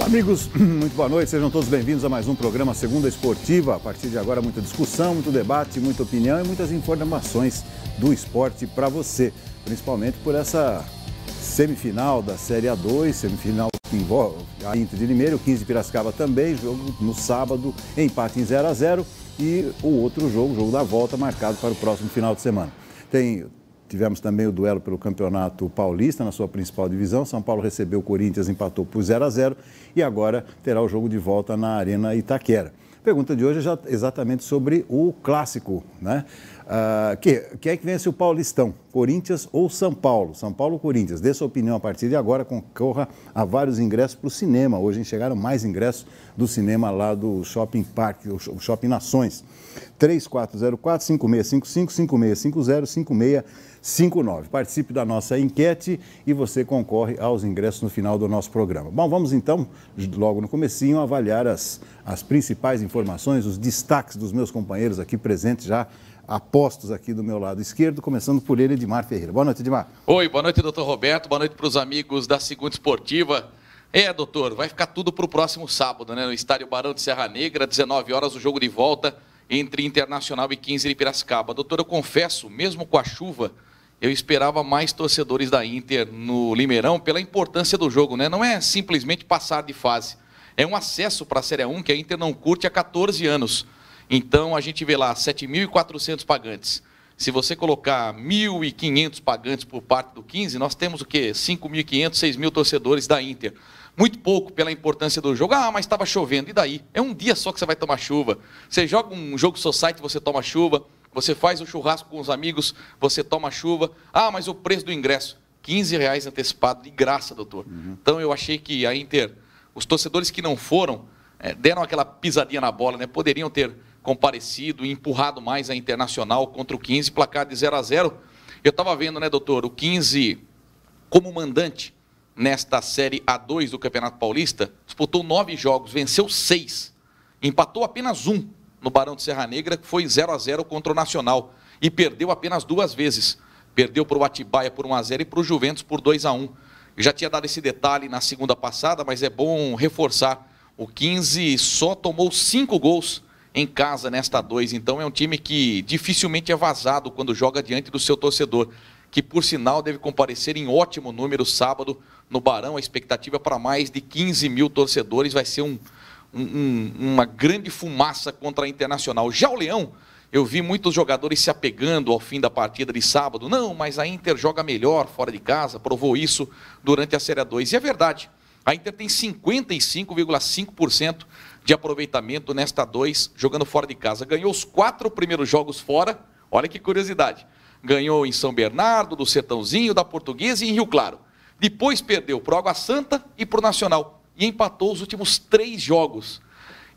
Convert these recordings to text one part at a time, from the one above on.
Amigos, muito boa noite, sejam todos bem-vindos a mais um programa Segunda Esportiva. A partir de agora, muita discussão, muito debate, muita opinião e muitas informações do esporte para você, principalmente por essa semifinal da Série A2, semifinal que envolve a Inter de Limeira, o 15 de Piracicaba também, jogo no sábado, empate em 0-0 e o outro jogo, o jogo da volta, marcado para o próximo final de semana. Tivemos também o duelo pelo Campeonato Paulista, na sua principal divisão. São Paulo recebeu o Corinthians, empatou por 0-0 e agora terá o jogo de volta na Arena Itaquera. A pergunta de hoje é exatamente sobre o clássico, né? Quem é que vence o Paulistão? Corinthians ou São Paulo? São Paulo ou Corinthians? Dê sua opinião a partir de agora, concorra a vários ingressos para o cinema. Hoje chegaram mais ingressos do cinema lá do Shopping Park, o Shopping Nações. 3404-5655, 5650-5659. Participe da nossa enquete e você concorre aos ingressos no final do nosso programa. Bom, vamos então, logo no comecinho, avaliar as principais informações, os destaques dos meus companheiros aqui presentes já, apostos aqui do meu lado esquerdo, começando por ele, Edmar Ferreira. Boa noite, Edmar. Oi, boa noite, doutor Roberto, boa noite para os amigos da Segunda Esportiva. Doutor, vai ficar tudo para o próximo sábado, né? No estádio Barão de Serra Negra, 19 horas, o jogo de volta entre Internacional e 15 de Piracicaba. Doutor, eu confesso, mesmo com a chuva, eu esperava mais torcedores da Inter no Limeirão pela importância do jogo, né? Não é simplesmente passar de fase, é um acesso para a Série 1 que a Inter não curte há 14 anos. Então, a gente vê lá 7.400 pagantes. Se você colocar 1.500 pagantes por parte do 15, nós temos o quê? 5.500, 6.000 torcedores da Inter. Muito pouco pela importância do jogo. Ah, mas estava chovendo. E daí? É um dia só que você vai tomar chuva. Você joga um jogo society, você toma chuva. Você faz o churrasco com os amigos, você toma chuva. Ah, mas o preço do ingresso? R$15 antecipado, de graça, doutor. Então, eu achei que a Inter, os torcedores que não foram, deram aquela pisadinha na bola, né? Poderiam ter comparecido e empurrado mais a Internacional contra o 15, placar de 0-0. Eu estava vendo, né, doutor, o 15 como mandante nesta Série A2 do Campeonato Paulista, disputou 9 jogos, venceu 6, empatou apenas 1 no Barão de Serra Negra, que foi 0-0 contra o Nacional, e perdeu apenas 2 vezes. Perdeu para o Atibaia por 1-0 e para o Juventus por 2-1. Eu já tinha dado esse detalhe na segunda passada, mas é bom reforçar. O 15 só tomou 5 gols em casa nesta 2, então é um time que dificilmente é vazado quando joga diante do seu torcedor, que por sinal deve comparecer em ótimo número sábado no Barão. A expectativa para mais de 15.000 torcedores, vai ser uma grande fumaça contra a Internacional. Já o Leão, eu vi muitos jogadores se apegando ao fim da partida de sábado. Não, mas a Inter joga melhor fora de casa, provou isso durante a Série 2. E é verdade, a Inter tem 55,5% de aproveitamento nesta 2, jogando fora de casa. Ganhou os 4 primeiros jogos fora, olha que curiosidade. Ganhou em São Bernardo, do Sertãozinho, da Portuguesa e em Rio Claro. Depois perdeu para o Água Santa e para o Nacional. E empatou os últimos 3 jogos.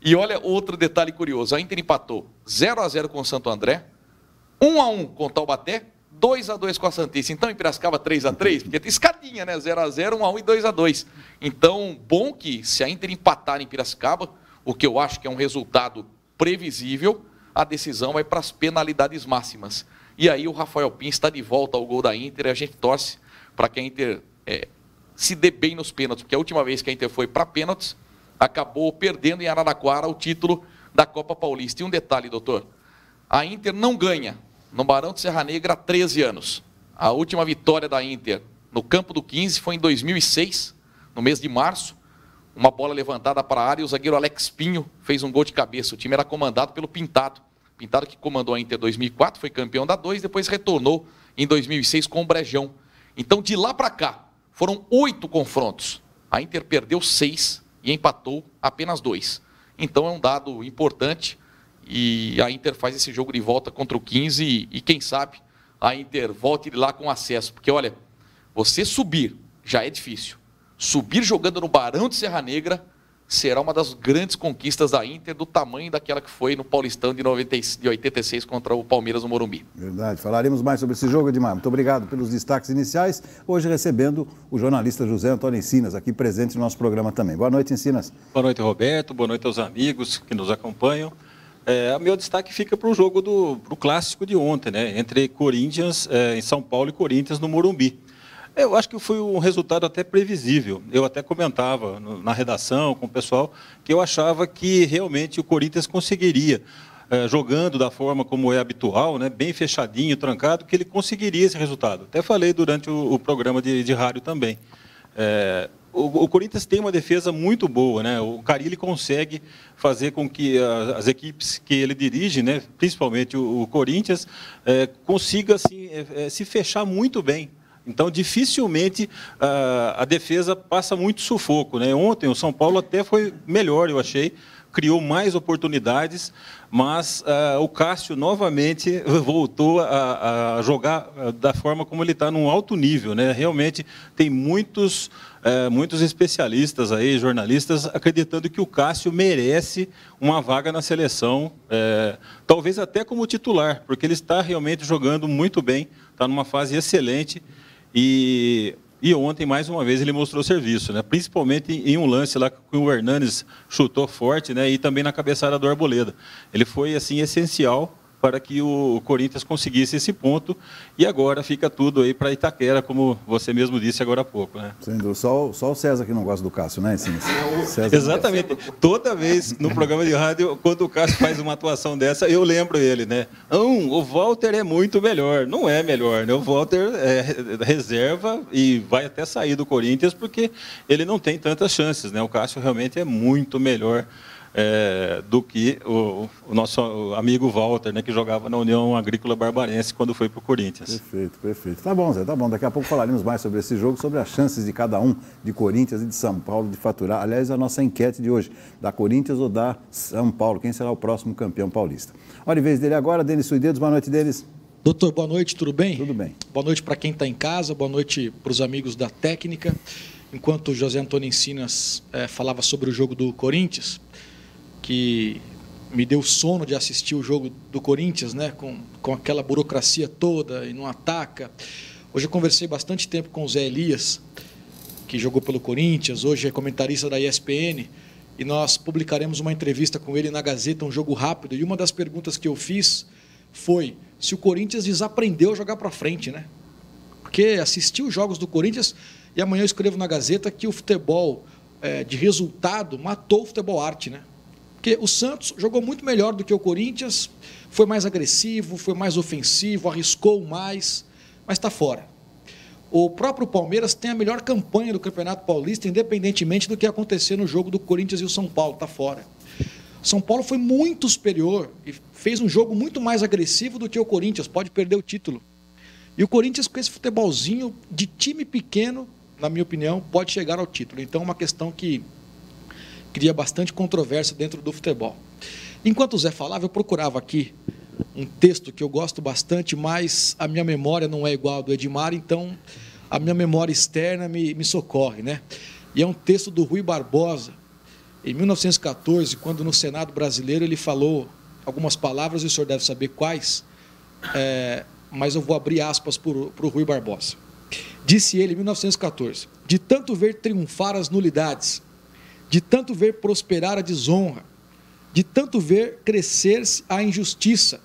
E olha outro detalhe curioso. A Inter empatou 0-0 com o Santo André, 1-1 com o Taubaté, 2-2 com a Santista. Então, em Piracicaba, 3-3, porque tem escadinha, né? 0-0, 1-1 e 2-2. Então, bom que se a Inter empatar em Piracicaba, o que eu acho que é um resultado previsível, a decisão vai para as penalidades máximas. E aí o Rafael Pin está de volta ao gol da Inter e a gente torce para que a Inter se dê bem nos pênaltis, porque a última vez que a Inter foi para pênaltis, acabou perdendo em Araraquara o título da Copa Paulista. E um detalhe, doutor, a Inter não ganha no Barão de Serra Negra há 13 anos. A última vitória da Inter no campo do 15 foi em 2006, no mês de março, uma bola levantada para a área e o zagueiro Alex Pinho fez um gol de cabeça. O time era comandado pelo Pintado. Pintado que comandou a Inter em 2004, foi campeão da 2, depois retornou em 2006 com o Brejão. Então, de lá para cá, foram 8 confrontos. A Inter perdeu 6 e empatou apenas 2. Então, é um dado importante e a Inter faz esse jogo de volta contra o 15 e quem sabe, a Inter volte lá com acesso. Porque, olha, você subir já é difícil. Subir jogando no Barão de Serra Negra será uma das grandes conquistas da Inter, do tamanho daquela que foi no Paulistão de 86 contra o Palmeiras no Morumbi. Verdade. Falaremos mais sobre esse jogo, Edmar. Muito obrigado pelos destaques iniciais. Hoje recebendo o jornalista José Antônio Encinas, aqui presente no nosso programa também. Boa noite, Encinas. Boa noite, Roberto. Boa noite aos amigos que nos acompanham. O meu destaque fica para o jogo do clássico de ontem, né? Entre Corinthians em São Paulo e Corinthians no Morumbi. Eu acho que foi um resultado até previsível. Eu até comentava na redação com o pessoal que eu achava que realmente o Corinthians conseguiria, jogando da forma como é habitual, né, bem fechadinho, trancado, que ele conseguiria esse resultado. Até falei durante o programa de rádio também. O Corinthians tem uma defesa muito boa, né? O Carille consegue fazer com que as equipes que ele dirige, né, principalmente o Corinthians, consiga assim, se fechar muito bem. Então, dificilmente a defesa passa muito sufoco, né? Ontem o São Paulo até foi melhor, eu achei, criou mais oportunidades, mas o Cássio novamente voltou a jogar da forma como ele está, num alto nível, né? Realmente tem muitos especialistas aí, jornalistas, acreditando que o Cássio merece uma vaga na seleção, talvez até como titular, porque ele está realmente jogando muito bem, está numa fase excelente. E ontem, mais uma vez, ele mostrou serviço, né? Principalmente em um lance lá que o Hernanes chutou forte, né? E também na cabeçada do Arboleda. Ele foi assim, essencial para que o Corinthians conseguisse esse ponto. E agora fica tudo aí para Itaquera, como você mesmo disse agora há pouco, né? Só o César que não gosta do Cássio, né? César. Exatamente. Toda vez no programa de rádio, quando o Cássio faz uma atuação dessa, eu lembro ele, né? O Walter é muito melhor. Não é melhor, né? O Walter reserva e vai até sair do Corinthians porque ele não tem tantas chances, né? O Cássio realmente é muito melhor do que o nosso amigo Walter, né, que jogava na União Agrícola Barbarense quando foi para o Corinthians. Perfeito. Tá bom, Zé, tá bom. Daqui a pouco falaremos mais sobre esse jogo, sobre as chances de cada um, de Corinthians e de São Paulo, de faturar. Aliás, a nossa enquete de hoje, da Corinthians ou da São Paulo, quem será o próximo campeão paulista? Hora e vez dele agora, Denis Suidedos, boa noite, Denis. Doutor, boa noite, tudo bem? Tudo bem. Boa noite para quem está em casa, boa noite para os amigos da técnica. Enquanto o José Antônio Encinas falava sobre o jogo do Corinthians, que me deu sono de assistir o jogo do Corinthians, né, com aquela burocracia toda e não ataca. Hoje eu conversei bastante tempo com o Zé Elias, que jogou pelo Corinthians, hoje é comentarista da ESPN, e nós publicaremos uma entrevista com ele na Gazeta, um jogo rápido, e uma das perguntas que eu fiz foi se o Corinthians desaprendeu a jogar para frente, né? Porque assisti os jogos do Corinthians e amanhã eu escrevo na Gazeta que o futebol de resultado matou o futebol arte, né? Porque o Santos jogou muito melhor do que o Corinthians, foi mais agressivo, foi mais ofensivo, arriscou mais, mas está fora. O próprio Palmeiras tem a melhor campanha do Campeonato Paulista, independentemente do que acontecer no jogo do Corinthians e o São Paulo, está fora. O São Paulo foi muito superior e fez um jogo muito mais agressivo do que o Corinthians, pode perder o título. E o Corinthians, com esse futebolzinho de time pequeno, na minha opinião, pode chegar ao título. Então, é uma questão que cria bastante controvérsia dentro do futebol. Enquanto o Zé falava, eu procurava aqui um texto que eu gosto bastante, mas a minha memória não é igual ao do Edmar, então a minha memória externa me socorre, né? E é um texto do Rui Barbosa, em 1914, quando no Senado brasileiro ele falou algumas palavras, e o senhor deve saber quais, mas eu vou abrir aspas para o Rui Barbosa. Disse ele, em 1914, de tanto ver triunfar as nulidades, de tanto ver prosperar a desonra, de tanto ver crescer a injustiça,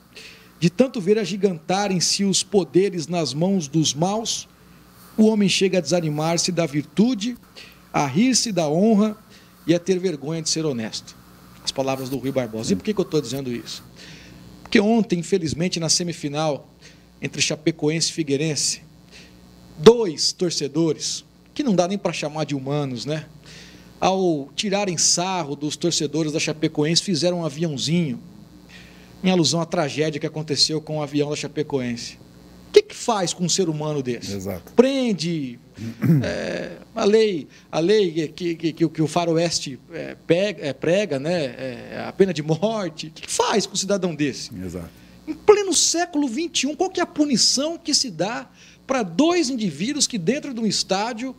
de tanto ver agigantarem-se os poderes nas mãos dos maus, o homem chega a desanimar-se da virtude, a rir-se da honra e a ter vergonha de ser honesto. As palavras do Rui Barbosa. E por que eu estou dizendo isso? Porque ontem, infelizmente, na semifinal, entre Chapecoense e Figueirense, 2 torcedores, que não dá nem para chamar de humanos, né? Ao tirarem sarro dos torcedores da Chapecoense, fizeram um aviãozinho, em alusão à tragédia que aconteceu com o avião da Chapecoense. O que faz com um ser humano desse? Exato. Prende, a lei que o faroeste prega, né? A pena de morte. O que faz com um cidadão desse? Exato. Em pleno século XXI, qual que é a punição que se dá para 2 indivíduos que dentro de um estádio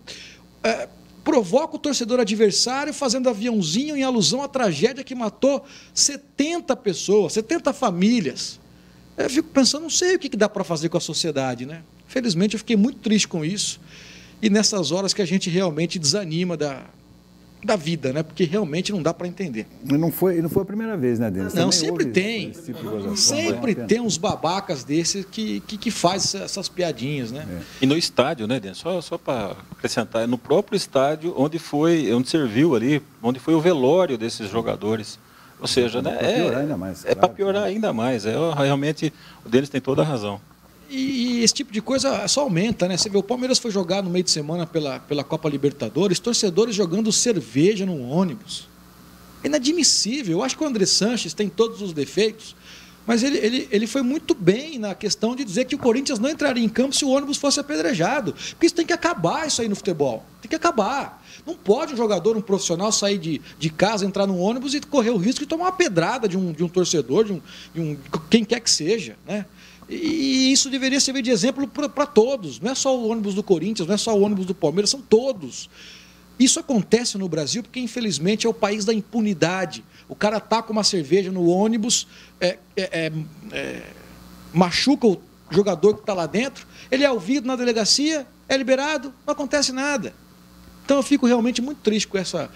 provoca o torcedor adversário fazendo aviãozinho em alusão à tragédia que matou 70 pessoas, 70 famílias. Eu fico pensando, não sei o que dá para fazer com a sociedade, né? Felizmente eu fiquei muito triste com isso, e nessas horas que a gente realmente desanima da vida, né? Porque realmente não dá para entender. E não foi a primeira vez, né, Denis? Não, sempre tem. Sempre tem uns babacas desses que faz essas piadinhas, né? E no estádio, né, Denis? Só para acrescentar, no próprio estádio onde serviu ali, onde foi o velório desses jogadores. Ou seja, né, para piorar ainda mais. É para piorar ainda mais. Realmente, o Denis tem toda a razão. E esse tipo de coisa só aumenta, né? Você vê, o Palmeiras foi jogar no meio de semana pela Copa Libertadores, torcedores jogando cerveja no ônibus. É inadmissível. Eu acho que o André Sanches tem todos os defeitos, mas ele foi muito bem na questão de dizer que o Corinthians não entraria em campo se o ônibus fosse apedrejado. Porque isso tem que acabar, isso aí no futebol. Tem que acabar. Não pode um jogador, um profissional sair de casa, entrar num ônibus e correr o risco de tomar uma pedrada de um torcedor, de quem quer que seja, né? E isso deveria servir de exemplo para todos. Não é só o ônibus do Corinthians, não é só o ônibus do Palmeiras, são todos. Isso acontece no Brasil porque, infelizmente, é o país da impunidade. O cara tá com uma cerveja no ônibus, machuca o jogador que está lá dentro, ele é ouvido na delegacia, é liberado, não acontece nada. Então eu fico realmente muito triste com essa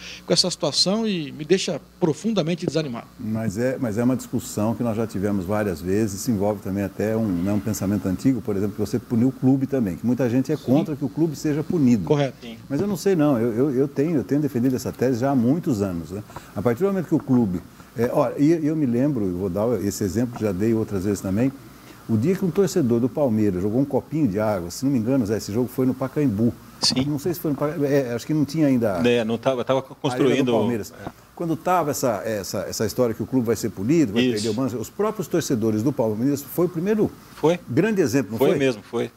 situação e me deixa profundamente desanimado. Mas é uma discussão que nós já tivemos várias vezes, se envolve também até um pensamento antigo, por exemplo, que você puniu o clube também, que muita gente é contra que o clube seja punido. Correto. Sim. Mas eu não sei não, eu tenho defendido essa tese já há muitos anos, né? A partir do momento que o clube... eu me lembro, eu vou dar esse exemplo, já dei outras vezes também, o dia que um torcedor do Palmeiras jogou um copinho de água, se não me engano, Zé, esse jogo foi no Pacaembu. Sim. Não sei se foi no Pacaembu, acho que não tinha ainda... Não estava construindo... Palmeiras. Quando estava essa história que o clube vai ser punido, vai perder o banco, os próprios torcedores do Palmeiras, foi o primeiro grande exemplo, não foi? Foi mesmo, foi.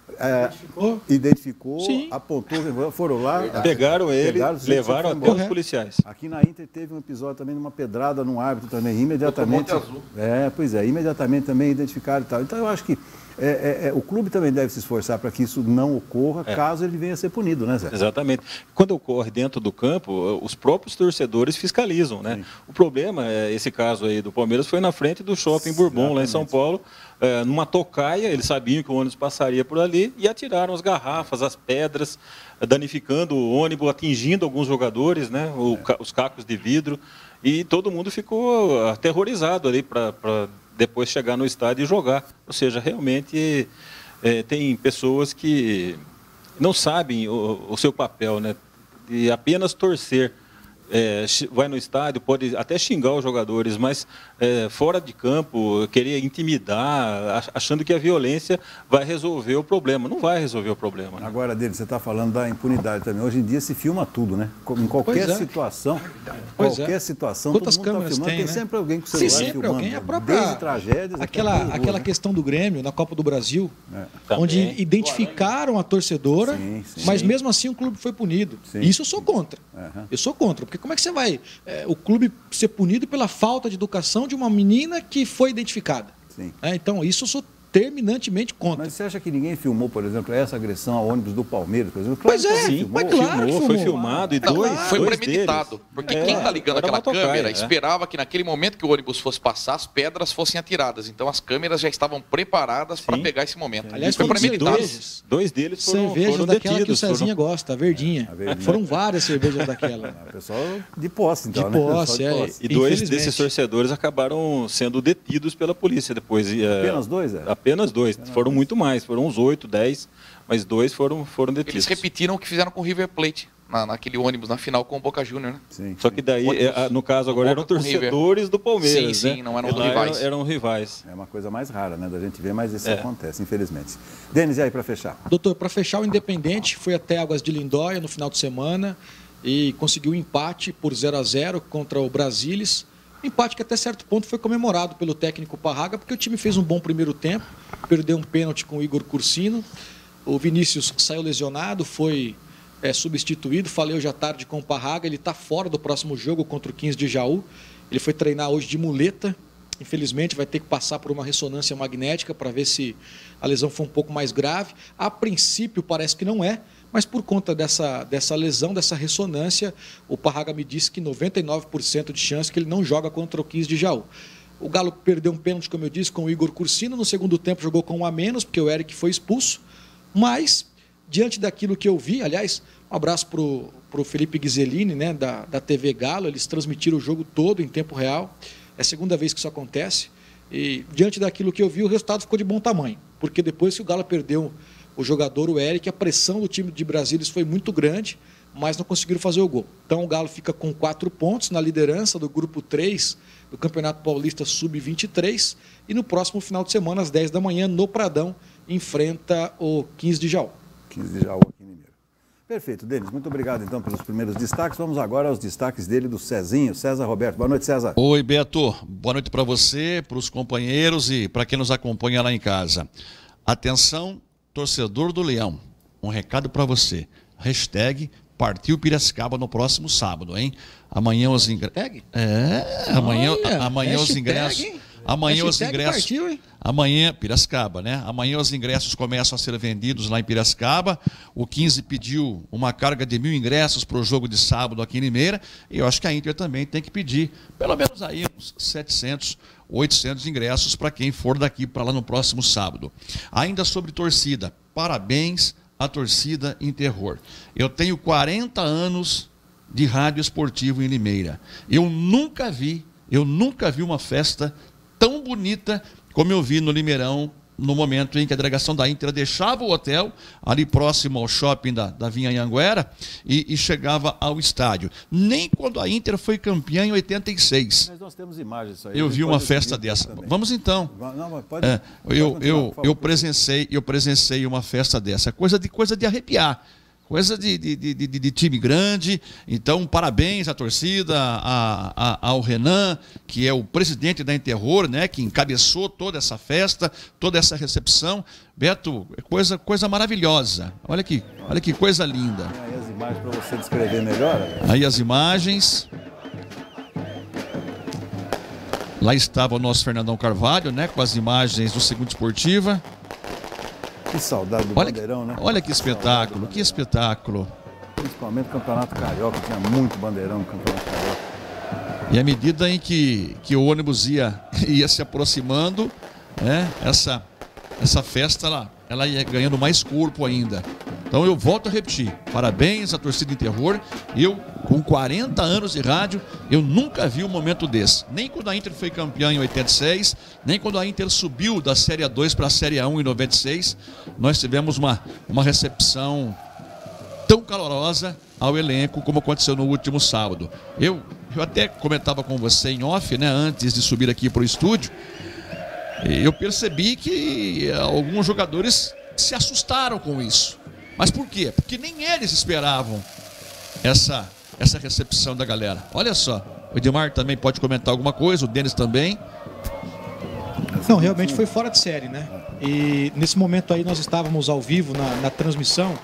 Identificou, Sim. apontou, foram lá... Pegaram ele, levaram até os policiais. Aqui na Inter teve um episódio também de uma pedrada num árbitro também, imediatamente... imediatamente também identificaram e tal. Então eu acho que o clube também deve se esforçar para que isso não ocorra, caso ele venha a ser punido, né, Zé? Exatamente. Quando ocorre dentro do campo, os próprios torcedores fiscalizam, né? Sim. O problema, esse caso aí do Palmeiras, foi na frente do Shopping Bourbon, lá em São Paulo, numa tocaia, eles sabiam que o ônibus passaria por ali e atiraram as garrafas, as pedras, danificando o ônibus, atingindo alguns jogadores, né? Os cacos de vidro, e todo mundo ficou aterrorizado ali para depois chegar no estádio e jogar. Ou seja, realmente tem pessoas que não sabem o seu papel, né? De apenas torcer. Vai no estádio, pode até xingar os jogadores, mas fora de campo, querer intimidar, achando que a violência vai resolver o problema. Não vai resolver o problema. Né? Agora, Dele, você está falando da impunidade também. Hoje em dia se filma tudo, né? Em qualquer situação, Quantas todo mundo câmeras está filmando. Tem né? sempre alguém com o celular sempre filmando. Alguém. A própria, desde tragédias... Aquela questão do Grêmio na Copa do Brasil, onde identificaram a torcedora, mas mesmo assim o clube foi punido. Isso eu sou contra. Eu sou contra, porque como é que você vai o clube ser punido pela falta de educação de uma menina que foi identificada? Então, isso eu sou terminantemente contra. Mas você acha que ninguém filmou, por exemplo, essa agressão ao ônibus do Palmeiras, por exemplo? Claro, mas claro que foi filmado e foi premeditado. Porque quem está ligando aquela câmera esperava que naquele momento que o ônibus fosse passar, as pedras fossem atiradas. Então as câmeras já estavam preparadas para pegar esse momento. Aliás, foi premeditado. Dois deles foram cervejas daquela detidos, que o Cezinha gosta, a verdinha. Foram várias cervejas daquela. O pessoal de posse, então. De posse, E dois desses torcedores acabaram sendo detidos pela polícia depois. Apenas dois? Apenas dois. Foram muito mais, foram uns 8, 10, mas dois foram detidos. Eles repetiram o que fizeram com o River Plate, naquele ônibus, na final com o Boca Júnior, né? Sim. Só que daí, no caso agora, eram torcedores do Palmeiras, sim, não eram rivais. Eram rivais. É uma coisa mais rara, né, da gente ver, mas isso acontece, infelizmente. Denis, e aí para fechar? Doutor, para fechar, o Independente foi até Águas de Lindóia no final de semana e conseguiu um empate por 0-0 contra o Brasilis. Empate que até certo ponto foi comemorado pelo técnico Parraga, porque o time fez um bom primeiro tempo, perdeu um pênalti com o Igor Cursino, o Vinícius saiu lesionado, foi substituído, falei hoje à tarde com o Parraga, ele está fora do próximo jogo contra o 15 de Jaú, ele foi treinar hoje de muleta, infelizmente vai ter que passar por uma ressonância magnética para ver se a lesão foi um pouco mais grave, a princípio parece que não é, mas por conta dessa lesão, dessa ressonância, o Parraga me disse que 99% de chance que ele não joga contra o 15 de Jaú. O Galo perdeu um pênalti, como eu disse, com o Igor Cursino. No segundo tempo jogou com um a menos, porque o Eric foi expulso. Mas diante daquilo que eu vi, aliás, um abraço para o Felipe Ghiselini, né, da TV Galo, eles transmitiram o jogo todo em tempo real, é a segunda vez que isso acontece, e diante daquilo que eu vi, o resultado ficou de bom tamanho, porque depois que o Galo perdeu o jogador, o Eric, a pressão do time de Brasília foi muito grande, mas não conseguiram fazer o gol. Então o Galo fica com 4 pontos na liderança do grupo 3 do Campeonato Paulista Sub-23 e no próximo final de semana, às 10 da manhã, no Pradão, enfrenta o 15 de Jaú. 15 de Jaú aqui em Limeira. Perfeito, Denis. Muito obrigado, então, pelos primeiros destaques. Vamos agora aos destaques dele, do Cezinho, César Roberto. Boa noite, César. Oi, Beto. Boa noite para você, para os companheiros e para quem nos acompanha lá em casa. Atenção, torcedor do Leão. Um recado para você. Hashtag Partiu Piracicaba no próximo sábado, hein? Amanhã os ingressos. Amanhã os ingressos. Amanhã os ingressos. Partiu, hein? Amanhã, Piracicaba, né? Amanhã os ingressos começam a ser vendidos lá em Piracicaba. O 15 pediu uma carga de 1.000 ingressos para o jogo de sábado aqui em Limeira. E eu acho que a Inter também tem que pedir pelo menos aí uns 700, 800 ingressos para quem for daqui para lá no próximo sábado. Ainda sobre torcida, parabéns à torcida em terror. Eu tenho 40 anos de rádio esportivo em Limeira. Eu nunca vi uma festa tão bonita como eu vi no Limeirão, no momento em que a delegação da Inter deixava o hotel, ali próximo ao shopping da Vinha Anhanguera, e chegava ao estádio. Nem quando a Inter foi campeã em 86. Mas nós temos imagens disso aí. Eu vi uma festa dessa. Também. Vamos então. Não, mas pode, eu presenciei uma festa dessa. Coisa de arrepiar. Coisa de time grande. Então, parabéns à torcida, ao Renan, que é o presidente da Interror, né, que encabeçou toda essa festa, toda essa recepção. Beto, coisa maravilhosa. Olha que coisa linda. Tem aí as imagens para você descrever melhor. Aí as imagens. Lá estava o nosso Fernandão Carvalho, né, com as imagens do Segunda Esportiva. Que saudade do bandeirão, né? Olha que espetáculo, que espetáculo. Principalmente o Campeonato Carioca, tinha muito bandeirão no Campeonato Carioca. E à medida em que o ônibus ia se aproximando, né, essa festa ela ia ganhando mais corpo ainda. Então eu volto a repetir, parabéns à torcida em terror. Eu, com 40 anos de rádio, eu nunca vi um momento desse. Nem quando a Inter foi campeã em 86, nem quando a Inter subiu da Série A2 para a Série A1 em 96, nós tivemos uma recepção tão calorosa ao elenco como aconteceu no último sábado. Eu até comentava com você em off, né, antes de subir aqui para o estúdio, eu percebi que alguns jogadores se assustaram com isso. Mas por quê? Porque nem eles esperavam essa recepção da galera. Olha só, o Edmar também pode comentar alguma coisa, o Denis também. Não, realmente foi fora de série, né? E nesse momento aí nós estávamos ao vivo na transmissão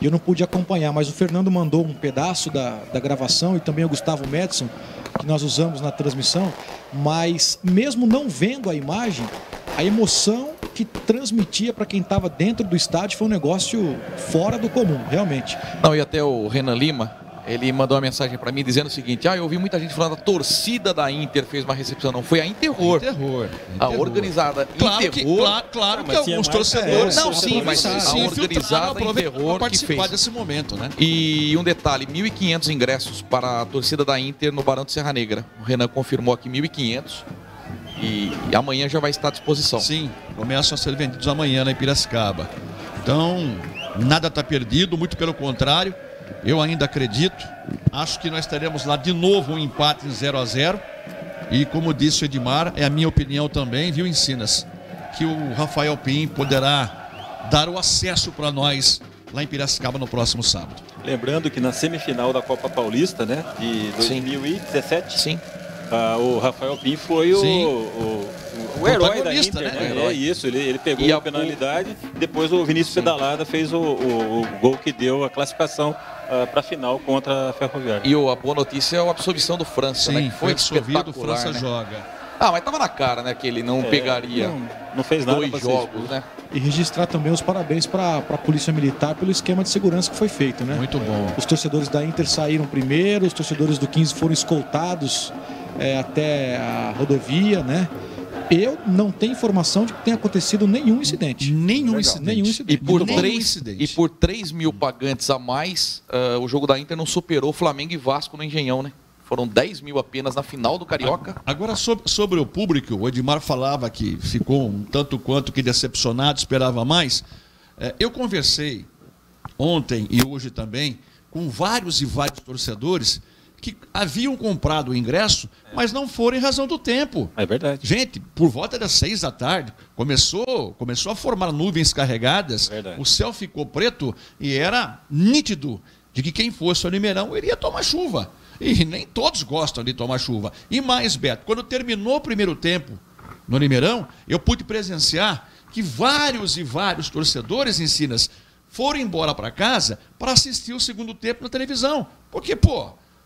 e eu não pude acompanhar, mas o Fernando mandou um pedaço da gravação e também o Gustavo Madison, que nós usamos na transmissão, mas mesmo não vendo a imagem, a emoção que transmitia para quem estava dentro do estádio foi um negócio fora do comum, realmente. Não, e até o Renan Lima, ele mandou uma mensagem para mim dizendo o seguinte: eu ouvi muita gente falando a torcida da Inter fez uma recepção. Não, foi a Interror. A organizada Interror. Claro que alguns torcedores... Não, sim, mas a organizada Interror que fez desse momento, né? E um detalhe, 1.500 ingressos para a torcida da Inter no Barão de Serra Negra. O Renan confirmou aqui 1.500. E amanhã já vai estar à disposição. Sim, começam a ser vendidos amanhã lá em Piracicaba. Então, nada está perdido, muito pelo contrário. Eu ainda acredito. Acho que nós teremos lá de novo um empate em 0-0. E como disse o Edmar, é a minha opinião também, viu, Encinas? Que o Rafael Pim poderá dar o acesso para nós lá em Piracicaba no próximo sábado. Lembrando que na semifinal da Copa Paulista, né, de 2017... Sim. O Rafael Pim foi o herói da Inter, né? É isso, ele pegou a penalidade, depois o Vinícius Pedalada fez o gol que deu a classificação para a final contra a Ferroviária. E a boa notícia é a absolvição do França, sim, né? Que foi absolvido, o França, né? Joga. Mas estava na cara, né, que ele não pegaria não fez nada 2 jogos, né? E registrar também os parabéns para a Polícia Militar pelo esquema de segurança que foi feito, né? Muito bom. Os torcedores da Inter saíram primeiro, os torcedores do 15 foram escoltados até a rodovia, né? Eu não tenho informação de que tenha acontecido nenhum incidente. Nenhum incidente. E por 3 mil pagantes a mais, o jogo da Inter não superou Flamengo e Vasco no Engenhão, né? Foram 10 mil apenas na final do Carioca. Agora, sobre o público, o Edmar falava que ficou um tanto quanto que decepcionado, esperava mais. Eu conversei ontem e hoje também com vários e vários torcedores que haviam comprado o ingresso, mas não foram em razão do tempo. É verdade. Gente, por volta das 6 da tarde, começou a formar nuvens carregadas, o céu ficou preto e era nítido de que quem fosse ao Limeirão iria tomar chuva. E nem todos gostam de tomar chuva. E mais, Beto, quando terminou o primeiro tempo no Limeirão, eu pude presenciar que vários e vários torcedores em Sinas foram embora para casa para assistir o segundo tempo na televisão. Porque,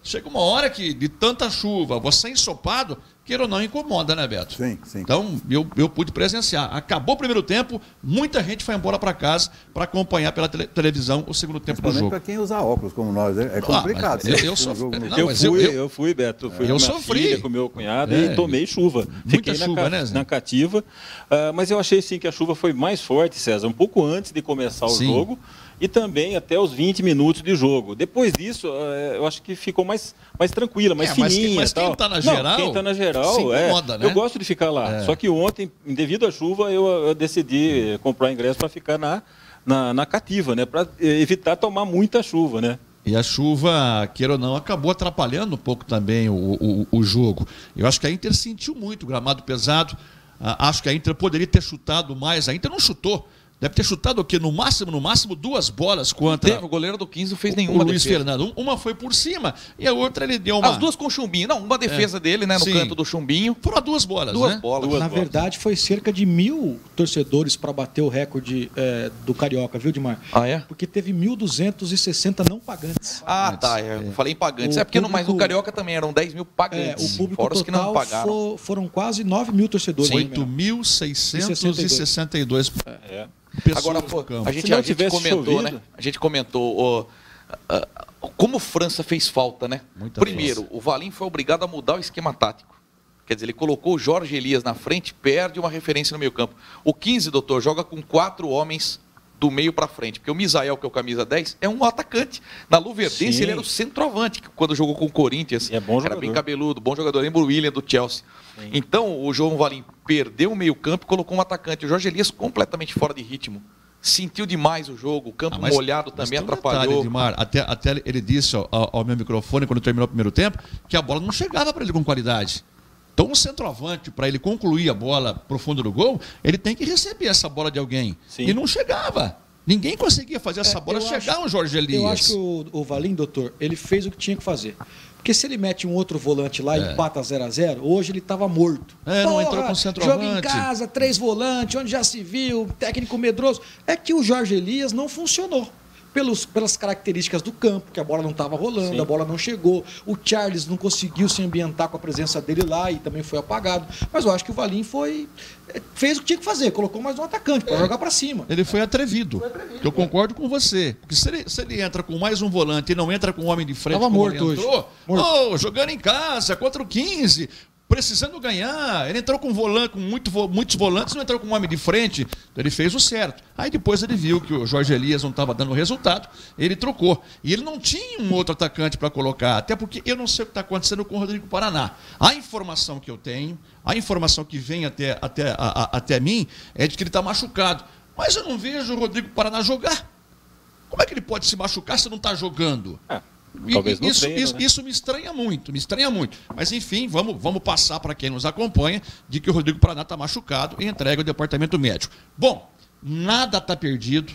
chega uma hora que, de tanta chuva, você ensopado, queira ou não, incomoda, né, Beto? Sim, sim. Então, eu pude presenciar. Acabou o primeiro tempo, muita gente foi embora para casa para acompanhar pela televisão o segundo tempo do jogo. Para quem usa óculos como nós, é complicado. Eu fui, Beto. Fui com minha filha, com meu cunhado e tomei chuva. Fiquei na cativa. Mas eu achei, sim, que a chuva foi mais forte, César, um pouco antes de começar o jogo. E também até os 20 minutos de jogo. Depois disso, eu acho que ficou mais tranquila, mais fininha. Mas quem está na geral... Quem está na geral, incomoda, né? Eu gosto de ficar lá. Só que ontem, devido à chuva, eu decidi comprar ingresso para ficar na cativa, né? Para evitar tomar muita chuva, né? E a chuva, queira ou não, acabou atrapalhando um pouco também o jogo. Eu acho que a Inter sentiu muito o gramado pesado. Acho que a Inter poderia ter chutado mais. A Inter não chutou. Deve ter chutado o quê? No máximo 2 bolas contra... O goleiro do 15 não fez nenhuma o Luiz defesa. Fernando. Uma foi por cima e a outra ele deu uma... As duas com o Chumbinho. Não, uma defesa dele, né? No canto do Chumbinho. Foram 2 bolas, Duas bolas. Na verdade, foi cerca de 1.000 torcedores para bater o recorde do Carioca, viu, Dimar? Ah, é? Porque teve 1.260 não pagantes. Ah, tá. Eu falei em pagantes. Porque mas no Carioca também eram 10 mil pagantes. O público fora os que não total pagaram. foram quase 9 mil torcedores. 8.662. Agora, a gente comentou, né? A gente comentou como França fez falta, né? Primeiro, o Valim foi obrigado a mudar o esquema tático. Quer dizer, ele colocou o Jorge Elias na frente, perde uma referência no meio campo. O 15, doutor, joga com 4 homens do meio para frente, porque o Misael, que é o camisa 10, é um atacante. Na Luverdense ele era o centroavante, quando jogou com o Corinthians. Era bem cabeludo, bom jogador. Lembra o William do Chelsea. Sim. Então, o João Valim perdeu o meio campo e colocou um atacante. O Jorge Elias completamente fora de ritmo. Sentiu demais o jogo, o campo molhado também atrapalhou. Detalhe, Edmar, até ele disse ao meu microfone, quando terminou o primeiro tempo, que a bola não chegava para ele com qualidade. Então, um centroavante, para ele concluir a bola pro fundo do gol, ele tem que receber essa bola de alguém. Sim. E não chegava. Ninguém conseguia fazer essa bola chegar no Jorge Elias. Eu acho que o Valim, doutor, ele fez o que tinha que fazer. Porque se ele mete um outro volante lá e empata 0-0, hoje ele estava morto. Não entrou com centroavante. Jogo em casa, 3 volantes, onde já se viu, técnico medroso. É que o Jorge Elias não funcionou. Pelas características do campo, que a bola não estava rolando, a bola não chegou. O Charles não conseguiu se ambientar com a presença dele lá e também foi apagado. Mas eu acho que o Valim fez o que tinha que fazer, colocou mais um atacante para jogar para cima. Ele foi atrevido. Eu concordo com você. Porque se ele entra com mais um volante e não entra com um homem de frente, estava morto hoje. Jogando em casa, contra o 15... precisando ganhar, ele entrou com muitos volantes, não entrou com um homem de frente, então ele fez o certo. Aí depois ele viu que o Jorge Elias não estava dando resultado, ele trocou. E ele não tinha um outro atacante para colocar, até porque eu não sei o que está acontecendo com o Rodrigo Paraná. A informação que eu tenho, a informação que vem até mim, é de que ele está machucado. Mas eu não vejo o Rodrigo Paraná jogar. Como é que ele pode se machucar se não está jogando? Talvez não treine, né? Isso me estranha muito. Mas, enfim, vamos passar para quem nos acompanha de que o Rodrigo Paraná está machucado e entrega ao departamento médico. Bom, nada está perdido,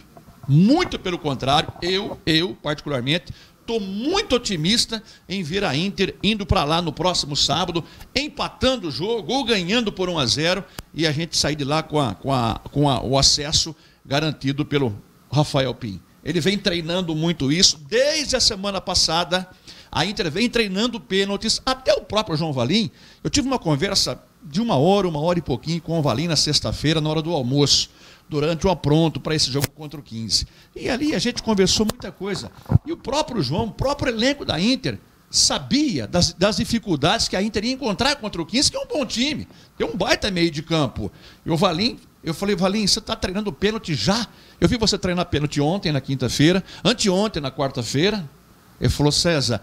muito pelo contrário, eu particularmente, estou muito otimista em ver a Inter indo para lá no próximo sábado, empatando o jogo ou ganhando por 1-0 e a gente sair de lá com o acesso garantido pelo Rafael Pim. Ele vem treinando muito isso. Desde a semana passada, a Inter vem treinando pênaltis. Até o próprio João Valim. Eu tive uma conversa de 1 hora e pouquinho com o Valim na sexta-feira, na hora do almoço, durante o apronto para esse jogo contra o 15. E ali a gente conversou muita coisa. E o próprio João, o próprio elenco da Inter, sabia das dificuldades que a Inter ia encontrar contra o 15, que é um bom time, tem um baita meio de campo. E o Valim, eu falei, Valim, você está treinando pênalti já? Eu vi você treinar pênalti ontem, na quinta-feira, anteontem, na quarta-feira. Ele falou, César,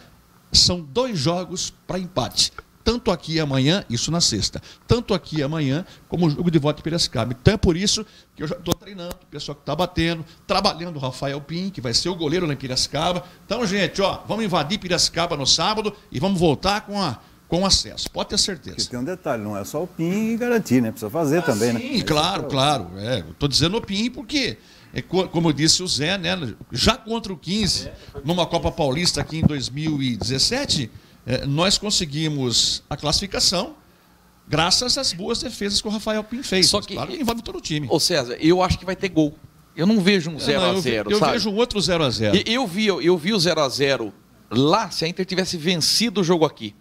são 2 jogos para empate. Tanto aqui amanhã, isso na sexta, tanto aqui amanhã, como o jogo de volta em Piracicaba. Então é por isso que eu já estou treinando, o pessoal que está batendo, trabalhando o Rafael Pim, que vai ser o goleiro lá em Piracicaba. Então, gente, vamos invadir Piracicaba no sábado e vamos voltar com acesso. Pode ter certeza. Porque tem um detalhe, não é só o PIN garantir, né? Precisa fazer também, né? Sim, claro. Estou dizendo o PIN porque, como disse o Zé, né? Já contra o 15, numa Copa Paulista aqui em 2017... nós conseguimos a classificação graças às boas defesas que o Rafael Pim fez. Só que, claro que envolve todo o time. Ô César, eu acho que vai ter gol. Eu não vejo um 0x0. Eu vejo um outro 0x0. Eu vi o 0x0 lá se a Inter tivesse vencido o jogo aqui.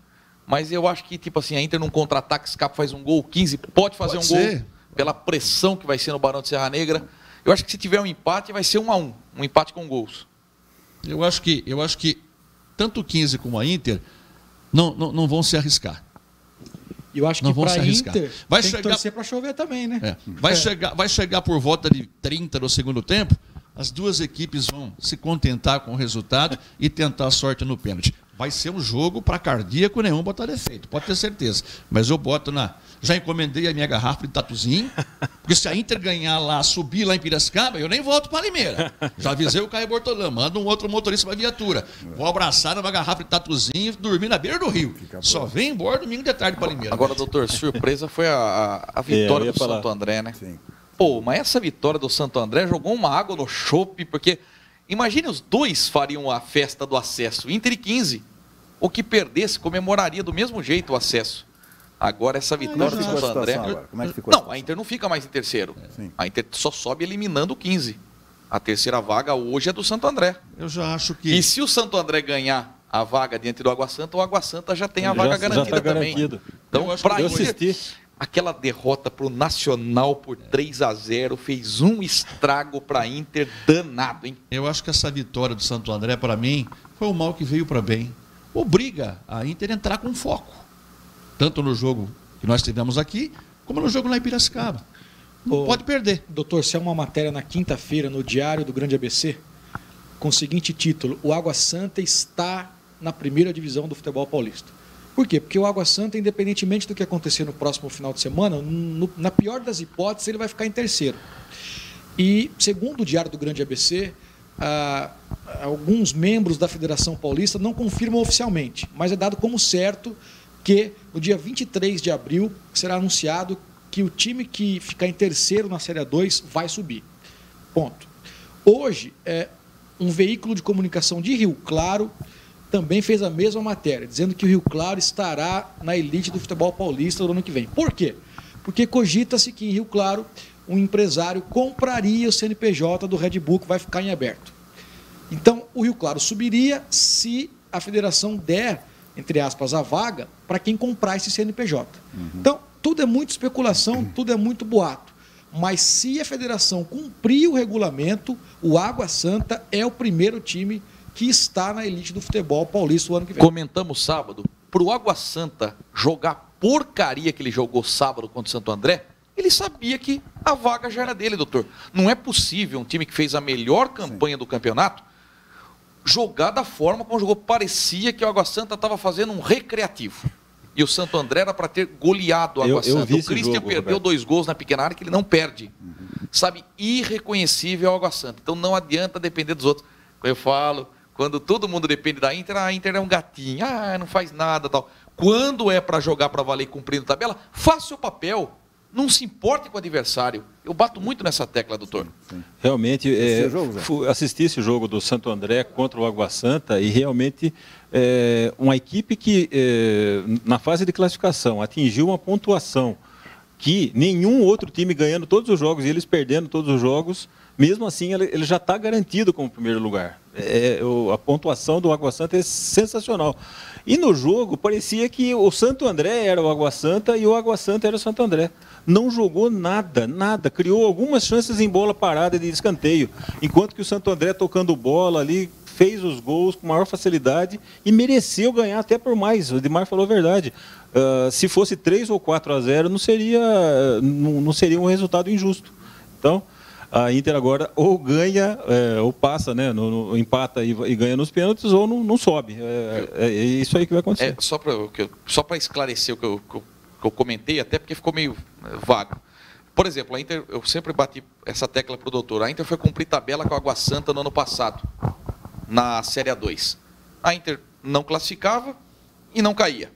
Mas eu acho que, tipo assim, a Inter num contra-ataque, escapa, faz um gol, 15 pode fazer um gol pela pressão que vai ser no Barão de Serra Negra. Eu acho que se tiver um empate, vai ser 1-1. Um empate com gols. Eu acho que tanto o 15 como a Inter não vão se arriscar. Eu acho que para a Inter vai tem chegar... que torcer para chover também, né? Vai chegar por volta de 30 no segundo tempo, as duas equipes vão se contentar com o resultado e tentar a sorte no pênalti. Vai ser um jogo para cardíaco nenhum botar defeito, pode ter certeza. Mas eu boto já encomendei a minha garrafa de tatuzinho, porque se a Inter ganhar lá, subir lá em Piracicaba, eu nem volto para Limeira. Já avisei o Caio Bortolã, manda um outro motorista para a viatura. Vou abraçar uma garrafa de tatuzinho e dormir na beira do rio. Só vem embora domingo de tarde para Limeira. Agora, doutor, surpresa foi a vitória do Santo André, né? Sim. Pô, mas essa vitória do Santo André jogou uma água no chope, porque imagine os dois fariam a festa do acesso, Inter e 15. O que perdesse comemoraria do mesmo jeito o acesso. Agora essa vitória do Santo André... Como é que ficou não, a Inter não fica mais em terceiro. A Inter só sobe eliminando o 15. A terceira vaga hoje é do Santo André. Eu já acho que... E se o Santo André ganhar a vaga diante do Água Santa, o Água Santa já tem a vaga garantida também. Então, para Inter, aquela derrota para o Nacional por 3-0 fez um estrago para a Inter danado, hein? Eu acho que essa vitória do Santo André, para mim, foi o mal que veio para bem. Obriga a Inter a entrar com foco. Tanto no jogo que nós tivemos aqui, como no jogo lá em Piracicaba. Não pode perder. Doutor, se é uma matéria na quinta-feira, no Diário do Grande ABC, com o seguinte título: o Água Santa está na primeira divisão do futebol paulista. Por quê? Porque o Água Santa, independentemente do que acontecer no próximo final de semana, na pior das hipóteses, ele vai ficar em terceiro. E, segundo o Diário do Grande ABC, alguns membros da Federação Paulista não confirmam oficialmente, mas é dado como certo que no dia 23 de abril será anunciado que o time que ficar em terceiro na Série A2 vai subir. Ponto. Hoje, um veículo de comunicação de Rio Claro também fez a mesma matéria, dizendo que o Rio Claro estará na elite do futebol paulista no ano que vem. Por quê? Porque cogita-se que em Rio Claro um empresário compraria o CNPJ do Red Bull, que vai ficar em aberto. Então, o Rio Claro subiria se a federação der, entre aspas, a vaga para quem comprar esse CNPJ. Então, tudo é muito especulação, tudo é muito boato. Mas se a federação cumprir o regulamento, o Água Santa é o primeiro time que está na elite do futebol paulista o ano que vem. Comentamos sábado, para o Água Santa jogar a porcaria que ele jogou sábado contra o Santo André, ele sabia que a vaga já era dele, doutor. Não é possível um time que fez a melhor campanha do campeonato jogar da forma como jogou. Parecia que o Água Santa estava fazendo um recreativo. E o Santo André era para ter goleado o Água Santa. O Christian perdeu 2 gols na pequena área que ele não perde. Sabe, irreconhecível o Água Santa. Então não adianta depender dos outros. Eu falo, quando todo mundo depende da Inter, a Inter é um gatinho. Não faz nada, tal. Quando é para jogar para valer cumprindo tabela, faça o seu papel. Não se importe com o adversário. Eu bato muito nessa tecla, doutor. Sim. Realmente, assisti esse jogo do Santo André contra o Água Santa e realmente uma equipe que, na fase de classificação, atingiu uma pontuação que nenhum outro time ganhando todos os jogos e eles perdendo todos os jogos, mesmo assim ele já está garantido como primeiro lugar. A pontuação do Água Santa é sensacional. E no jogo parecia que o Santo André era o Água Santa e o Água Santa era o Santo André. Não jogou nada. Criou algumas chances em bola parada de escanteio. Enquanto que o Santo André tocando bola ali, fez os gols com maior facilidade e mereceu ganhar até por mais. O Edmar falou a verdade. Se fosse 3 ou 4-0, não seria um resultado injusto. Então, a Inter agora ou ganha, ou passa, né? Empata e ganha nos pênaltis, ou não sobe. É isso aí que vai acontecer. Só para esclarecer o que eu comentei, até porque ficou meio vago. Por exemplo, a Inter, eu sempre bati essa tecla para o doutor, a Inter foi cumprir tabela com a Água Santa no ano passado, na Série A2. A Inter não classificava e não caía.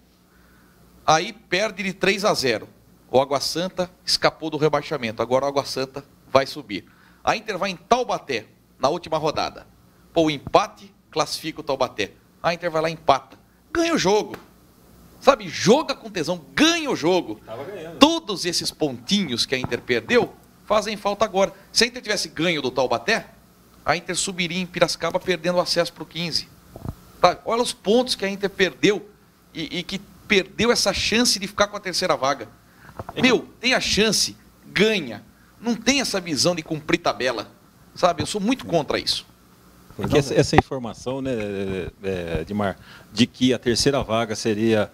Aí perde de 3-0. O Água Santa escapou do rebaixamento, agora o Água Santa vai subir. A Inter vai em Taubaté, na última rodada. O empate classifica o Taubaté. A Inter vai lá e empata. Ganha o jogo. Sabe, joga com tesão, ganha o jogo. Todos esses pontinhos que a Inter perdeu fazem falta agora. Se a Inter tivesse ganho do Taubaté, a Inter subiria em Piracicaba perdendo o acesso para o 15. Tá? Olha os pontos que a Inter perdeu e que perdeu essa chance de ficar com a terceira vaga. Tem a chance, ganha. Não tem essa visão de cumprir tabela. Sabe, eu sou muito contra isso. Porque essa informação, né, Edmar, de que a terceira vaga seria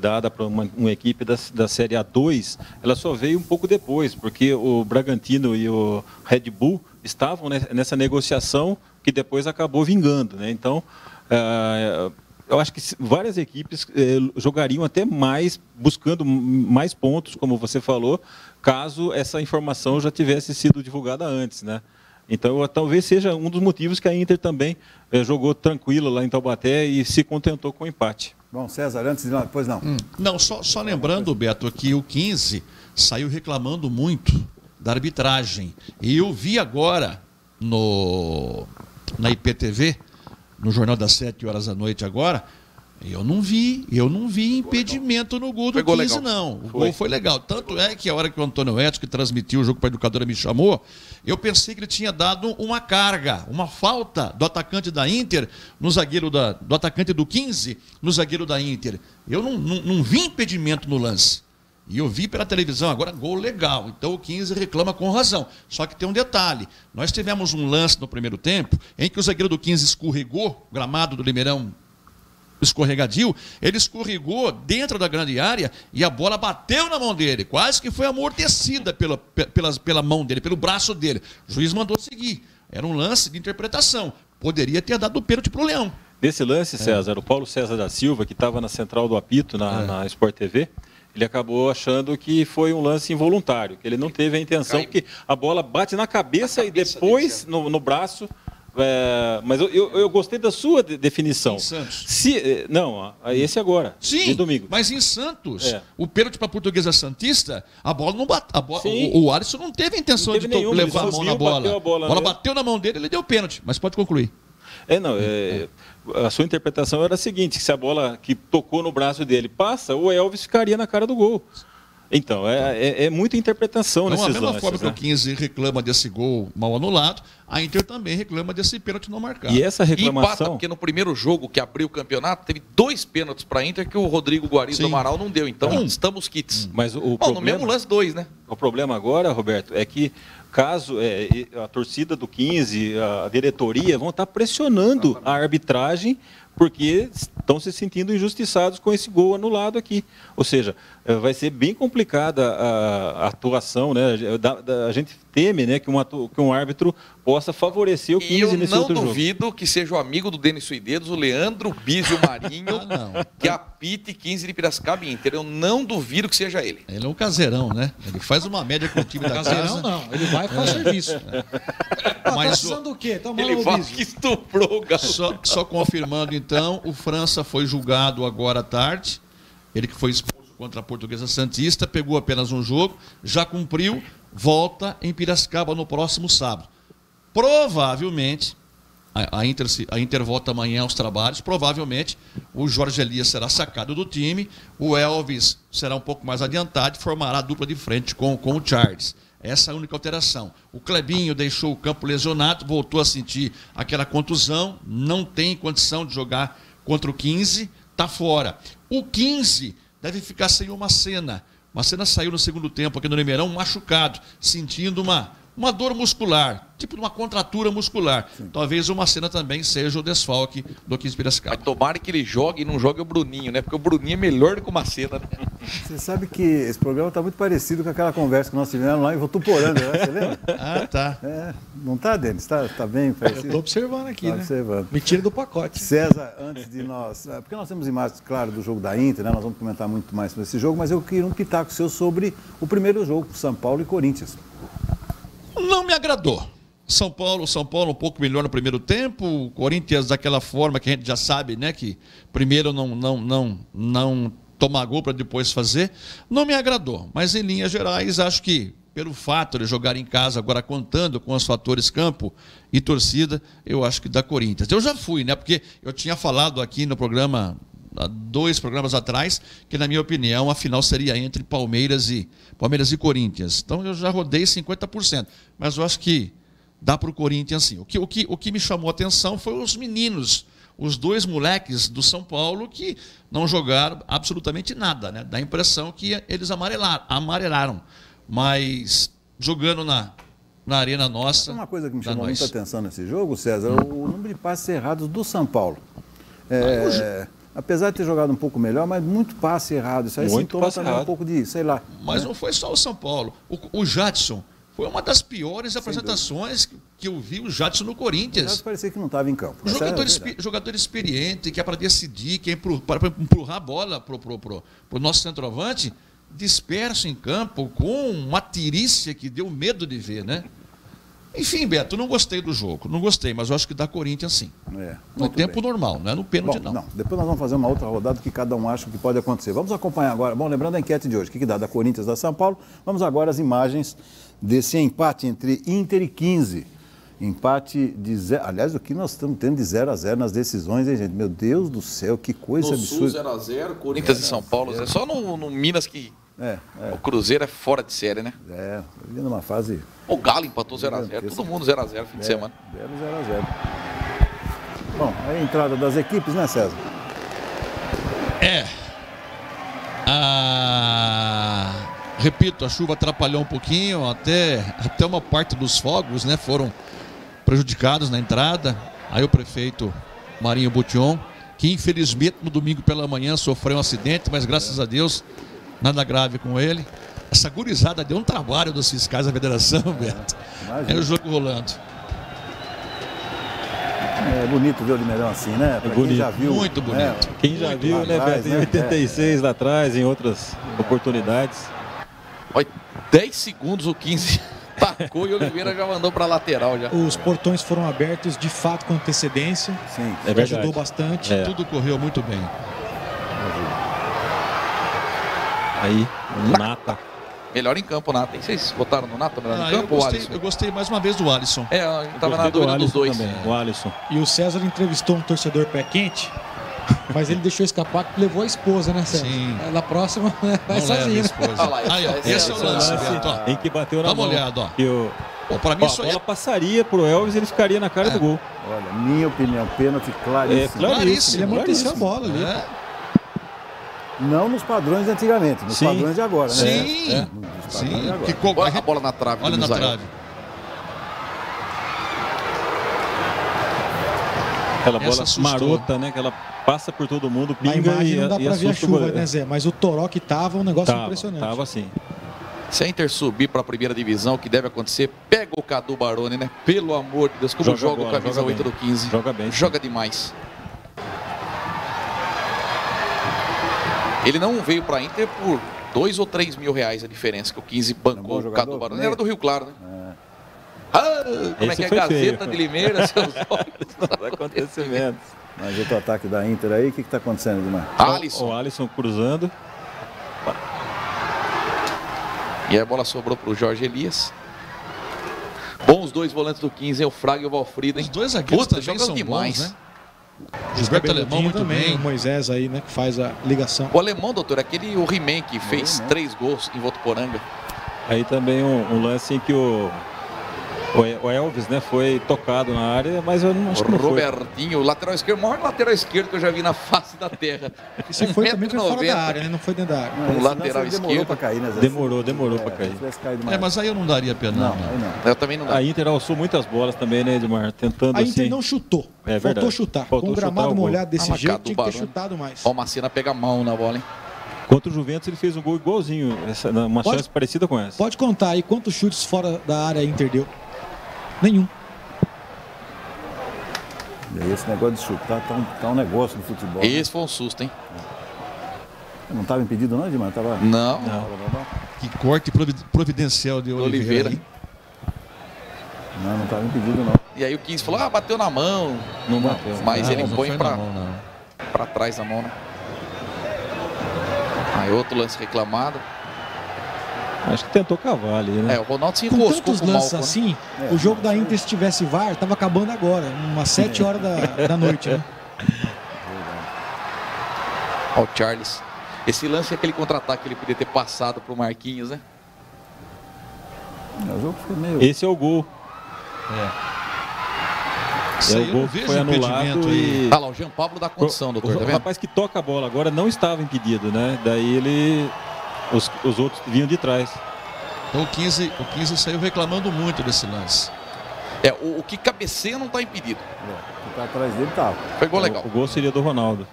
dada para uma equipe da Série A2, ela só veio um pouco depois, porque o Bragantino e o Red Bull estavam nessa negociação que depois acabou vingando, né? Então, eu acho que várias equipes jogariam até mais, buscando mais pontos, como você falou, caso essa informação já tivesse sido divulgada antes, né? Então, talvez seja um dos motivos que a Inter também jogou tranquilo lá em Taubaté e se contentou com o empate. Bom, César, antes de... Pois não. Não, só lembrando, Beto, que o 15 saiu reclamando muito da arbitragem. E eu vi agora na IPTV, no Jornal das 7 horas da noite agora, eu não vi impedimento no gol do 15, não. O gol foi legal. Tanto é que a hora que o Antônio Edson, que transmitiu o jogo para a educadora, me chamou, eu pensei que ele tinha dado uma carga, uma falta do atacante da Inter, no zagueiro do atacante do 15, no zagueiro da Inter. Eu não vi impedimento no lance. E eu vi pela televisão, agora gol legal. Então o 15 reclama com razão. Só que tem um detalhe. Nós tivemos um lance no primeiro tempo em que o zagueiro do 15 escorregou, o gramado do Limeirão escorregadio, ele escorregou dentro da grande área e a bola bateu na mão dele, quase que foi amortecida pela mão dele, pelo braço dele. O juiz mandou seguir. Era um lance de interpretação. Poderia ter dado o pênalti para o Leão. Nesse lance, César, o Paulo César da Silva, que estava na central do apito, na Sport TV, ele acabou achando que foi um lance involuntário, que ele não teve a intenção, que a bola bate na cabeça e depois no braço. Mas eu gostei da sua definição. Em Santos. Esse agora. Sim, de domingo. Mas em Santos, o pênalti para a Portuguesa Santista, a bola não bateu. O Alisson não teve a intenção de levar a mão na bola. A bola bateu na mão dele, ele deu pênalti. Mas pode concluir. A sua interpretação era a seguinte: que se a bola que tocou no braço dele passa, o Elvis ficaria na cara do gol. Então, é muita interpretação nesses lances. Da mesma forma que o 15 reclama desse gol mal anulado, a Inter também reclama desse pênalti não marcado. E essa reclamação... empata, porque no primeiro jogo que abriu o campeonato, teve 2 pênaltis para a Inter que o Rodrigo Guariz do Amaral não deu. Então, estamos quites. Mas no mesmo lance 2, né? O problema agora, Roberto, é que caso a torcida do 15, a diretoria, vão estar pressionando a arbitragem porque estão se sentindo injustiçados com esse gol anulado aqui. Ou seja, vai ser bem complicada a atuação, né? A gente teme, né, que um árbitro possa favorecer o 15 nesse outro jogo. E eu não duvido que seja o amigo do Denis Suidedos, o Leandro Bizio Marinho, que apite 15 de Piracicaba e Inter. Eu não duvido que seja ele. Ele é um caseirão, né? Ele faz uma média com o time da casa. Caseirão não, ele vai fazer serviço. Mas tá precisando do quê? Ele vai que estuprou o garoto. Só confirmando então, o França foi julgado agora à tarde, ele que foi expulso contra a Portuguesa Santista, pegou apenas um jogo, já cumpriu, volta em Piracicaba no próximo sábado. Provavelmente, a Inter volta amanhã aos trabalhos, provavelmente o Jorge Elias será sacado do time, o Elvis será um pouco mais adiantado e formará a dupla de frente com o Charles. Essa é a única alteração. O Clebinho deixou o campo lesionado, voltou a sentir aquela contusão, não tem condição de jogar contra o 15, está fora. O 15 deve ficar sem uma cena. Uma cena saiu no segundo tempo aqui no Limeirão, machucado, sentindo uma dor muscular, tipo uma contratura muscular. Sim. Talvez uma cena também seja o desfalque do 15 Piracicaba. Mas tomara que ele jogue e não jogue o Bruninho, né? Porque o Bruninho é melhor do que o Macena, né? Você sabe que esse programa está muito parecido com aquela conversa que nós tivemos lá em Votuporanga, né? Você lembra? Ah, tá. Não tá, Denis? Tá bem parecido? Eu estou observando aqui, né? Observando. Me tira do pacote. César, antes de nós... Porque nós temos imagens, claro, do jogo da Inter, né? Nós vamos comentar muito mais sobre esse jogo, mas eu queria um pitaco seu sobre o primeiro jogo, São Paulo e Corinthians. Não me agradou. São Paulo um pouco melhor no primeiro tempo, o Corinthians daquela forma que a gente já sabe, né? Que primeiro não tomar gol para depois fazer. Não me agradou, mas em linhas gerais acho que pelo fato de jogar em casa, agora contando com os fatores campo e torcida, eu acho que dá Corinthians. Eu já fui, né? Porque eu tinha falado aqui no programa, há 2 programas atrás, que na minha opinião a final seria entre Palmeiras e Corinthians. Então eu já rodei 50%, mas eu acho que dá para o Corinthians sim. O que me chamou a atenção foi os meninos, os 2 moleques do São Paulo que não jogaram absolutamente nada, né? Dá a impressão que eles amarelaram. Mas jogando na arena nossa... Uma coisa que me chamou muita atenção nesse jogo, César, o número de passes errados do São Paulo. Apesar de ter jogado um pouco melhor, mas muito passe errado. Isso aí sintoma também um pouco de, sei lá. Mas não foi só o São Paulo. O Jadson foi uma das piores apresentações que eu vi o Jadson no Corinthians. Parecia que não estava em campo. Jogador experiente, que é para decidir, que é para empurrar a bola para o nosso centroavante, disperso em campo, com uma tirícia que deu medo de ver, né? Enfim, Beto, não gostei do jogo. Não gostei, mas eu acho que dá Corinthians sim. No tempo normal, não é no pênalti, não. Depois nós vamos fazer uma outra rodada que cada um acha que pode acontecer. Vamos acompanhar agora. Bom, lembrando a enquete de hoje, o que dá da Corinthians, da São Paulo. Vamos agora às imagens desse empate entre Inter e 15. Empate de 0. Aliás, o que nós estamos tendo de 0-0 nas decisões, hein, gente? Meu Deus do céu, que coisa absurda. No Sul 0-0, Corinthians e São Paulo. É só no Minas que o Cruzeiro é fora de série, né? Vindo numa fase... O Galo empatou 0-0, todo mundo 0-0 fim de semana. 0-0. Bom, aí a entrada das equipes, né, César? Repito, a chuva atrapalhou um pouquinho, até uma parte dos fogos, né, foram prejudicados na entrada. Aí o prefeito Marinho Bution, que infelizmente no domingo pela manhã sofreu um acidente, mas graças a Deus nada grave com ele. Essa gurizada deu um trabalho dos fiscais da federação, Beto. É o jogo rolando. É bonito ver o Limeirão assim, né? Pra quem já viu, muito bonito. Quem já viu, né, Beto, em 86 lá atrás, em outras oportunidades. Olha, 10 segundos o 15 tacou e o Oliveira já mandou para a lateral. Já. Os portões foram abertos de fato com antecedência. Sim, ajudou bastante. Tudo correu muito bem. Aí, Nata. Melhor em campo, Nata. Vocês votaram no Nata melhor em campo ou Alisson? Eu gostei mais uma vez do Alisson. Eu estava na dúvida dos dois. Também, o Alisson. E o César entrevistou um torcedor pé quente, mas ele deixou escapar que levou a esposa, né, César? Sim. Na próxima vai sozinho. Esse é o lance, Beto. Tem que bater na mão. Dá uma olhada, ó. Para mim, a bola passaria pro Elvis e ele ficaria na cara do gol. Olha, minha opinião, pênalti claríssimo. Ele amorteceu a bola ali. Não nos padrões de antigamente, nos padrões de agora, né? Sim. Olha a bola na trave. Olha na trave. Aquela bola marota, né? Que ela passa por todo mundo, pinga. Na imagem não dá pra ver a chuva, né, Zé? Mas o toró que tava um negócio impressionante. Tava assim. Se a Inter subir para a primeira divisão, o que deve acontecer, pega o Cadu Baroni, né? Pelo amor de Deus, como joga o camisa 8 do 15. Joga bem. Joga demais. Ele não veio para a Inter por 2 ou 3 mil reais a diferença que o 15 bancou o Cadu Baroni. Era do Rio Claro, né? Como é que é? Gazeta de Limeira, seus olhos. Acontecimentos. Mas outro ataque da Inter aí, o que está acontecendo, Edmar? Alisson. O Alisson cruzando. E aí a bola sobrou para o Jorge Elias. Bom, os 2 volantes do 15, o Fraga e o Valfrido. Os 2 zagueiros também são demais, né? Gilberto Alemão muito bem. O Moisés aí, né, que faz a ligação. O Alemão, doutor, aquele o He-Man que fez 3 gols em Votuporanga. Aí também um lance em que o O Elvis, né, foi tocado na área, mas eu não acho que não foi. Robertinho, lateral esquerdo, o maior lateral esquerdo que eu já vi na face da terra. Esse foi também foi fora da área, né? Não foi dentro da área. Um lateral esquerdo. Demorou para cair, né? Demorou para cair. Mas aí eu não daria pena, não. Eu também não dá. A Inter alçou muitas bolas também, né, Edmar? Tentando A Inter assim... não chutou. É Faltou chutar. Com o gramado molhado desse jeito, tinha que ter chutado mais. Ó, o Macena pega a mão na bola, hein? Contra o Juventus ele fez um gol igualzinho, uma chance parecida com essa. Pode contar aí quantos chutes fora da área a Inter deu? Nenhum. E aí esse negócio de chutar tá um negócio no futebol. Esse foi um susto, hein? Não estava impedido não, Edmar? Tava... Não. Que corte providencial de Oliveira. Não estava impedido não. E aí o 15 falou, bateu na mão. Não bateu. Mas ele põe não. Pra trás a mão, né? Aí outro lance reclamado. Acho que tentou cavar ali, né? O Ronaldo se Com enroscou tantos com o lances Malcom, assim, o jogo da Inter, se tivesse VAR, tava acabando agora, umas 7 horas da noite, né? Ó, o Charles. Esse lance é aquele contra-ataque que ele podia ter passado pro Marquinhos, né? O jogo foi meio... Esse é o gol. Isso aí o gol foi foi anulado e... Olha lá, o Jean Pablo dá condição, doutor, tá O vendo? rapaz que toca a bola agora não estava impedido, né? Daí ele... Os outros vinham de trás. Então o 15 saiu reclamando muito desse lance. O que cabeceia não tá impedido. O que tá atrás dele tava. Foi gol legal. O gol seria do Ronaldo.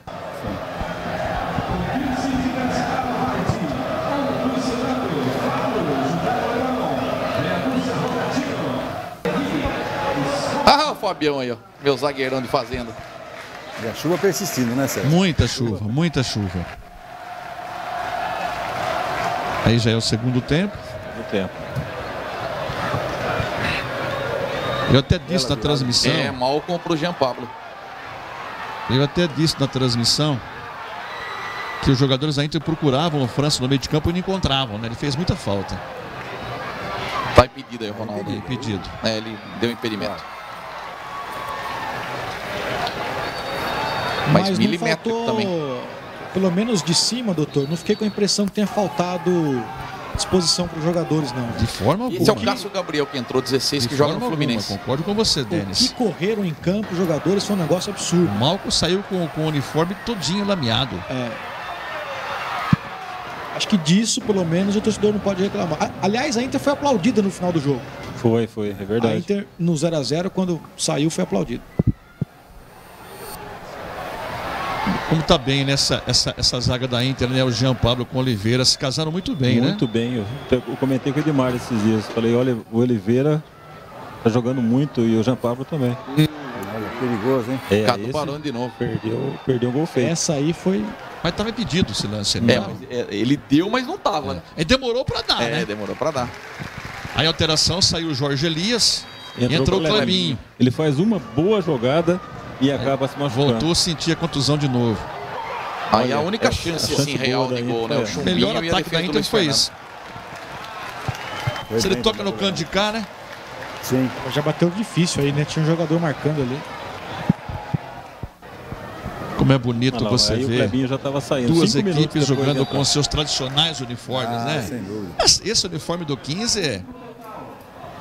O Fabião aí, ó. Meu zagueirão de fazenda. E a chuva persistindo, né, Sérgio? Muita chuva. Aí já é o segundo tempo. Eu até disse na transmissão. Malcom pro Jean Pablo. Eu até disse na transmissão que os jogadores da Inter procuravam o França no meio de campo e não encontravam, né? Ele fez muita falta. Tá impedido aí o Ronaldo. Impedido. Ele deu impedimento. Mas milimétrico faltou, também. Pelo menos de cima, doutor, não fiquei com a impressão que tenha faltado disposição para os jogadores, não. De forma alguma. Esse é o Cássio Gabriel que entrou 16, que joga no Fluminense. Concordo com você, Denis. O que correram em campo os jogadores foi um negócio absurdo. O Malcom saiu com o uniforme todinho lameado. Acho que disso, pelo menos, o torcedor não pode reclamar. Aliás, a Inter foi aplaudida no final do jogo. Foi, é verdade. A Inter, no 0-0, quando saiu, foi aplaudida. Como tá bem nessa essa zaga da Inter, né? O Jean Pablo com o Oliveira se casaram muito bem, né? Muito bem. Eu comentei com o Edmar esses dias. Falei, olha, o Oliveira tá jogando muito e o Jean Pablo também. Olha, perigoso, hein? Cadu parando de novo. Perdeu um gol feio. Essa aí foi... Mas tava impedido esse lance. Né? Ele deu, mas não tava, né? Ele demorou pra dar, né? Demorou pra dar. Aí a alteração, saiu o Jorge Elias e entrou o Clebinho. Ele faz uma boa jogada e acaba se machucando. Voltou a sentir a contusão de novo. Aí a única chance assim, real de gol, né? O melhor ataque da Inter foi isso. Se ele toca no canto de cá, né? Sim. Já bateu difícil aí, né? Tinha um jogador marcando ali. Como é bonito você ver o Clebinho já estava saindo. duas equipes jogando com seus tradicionais uniformes, né? Sem dúvida. Esse uniforme do 15 é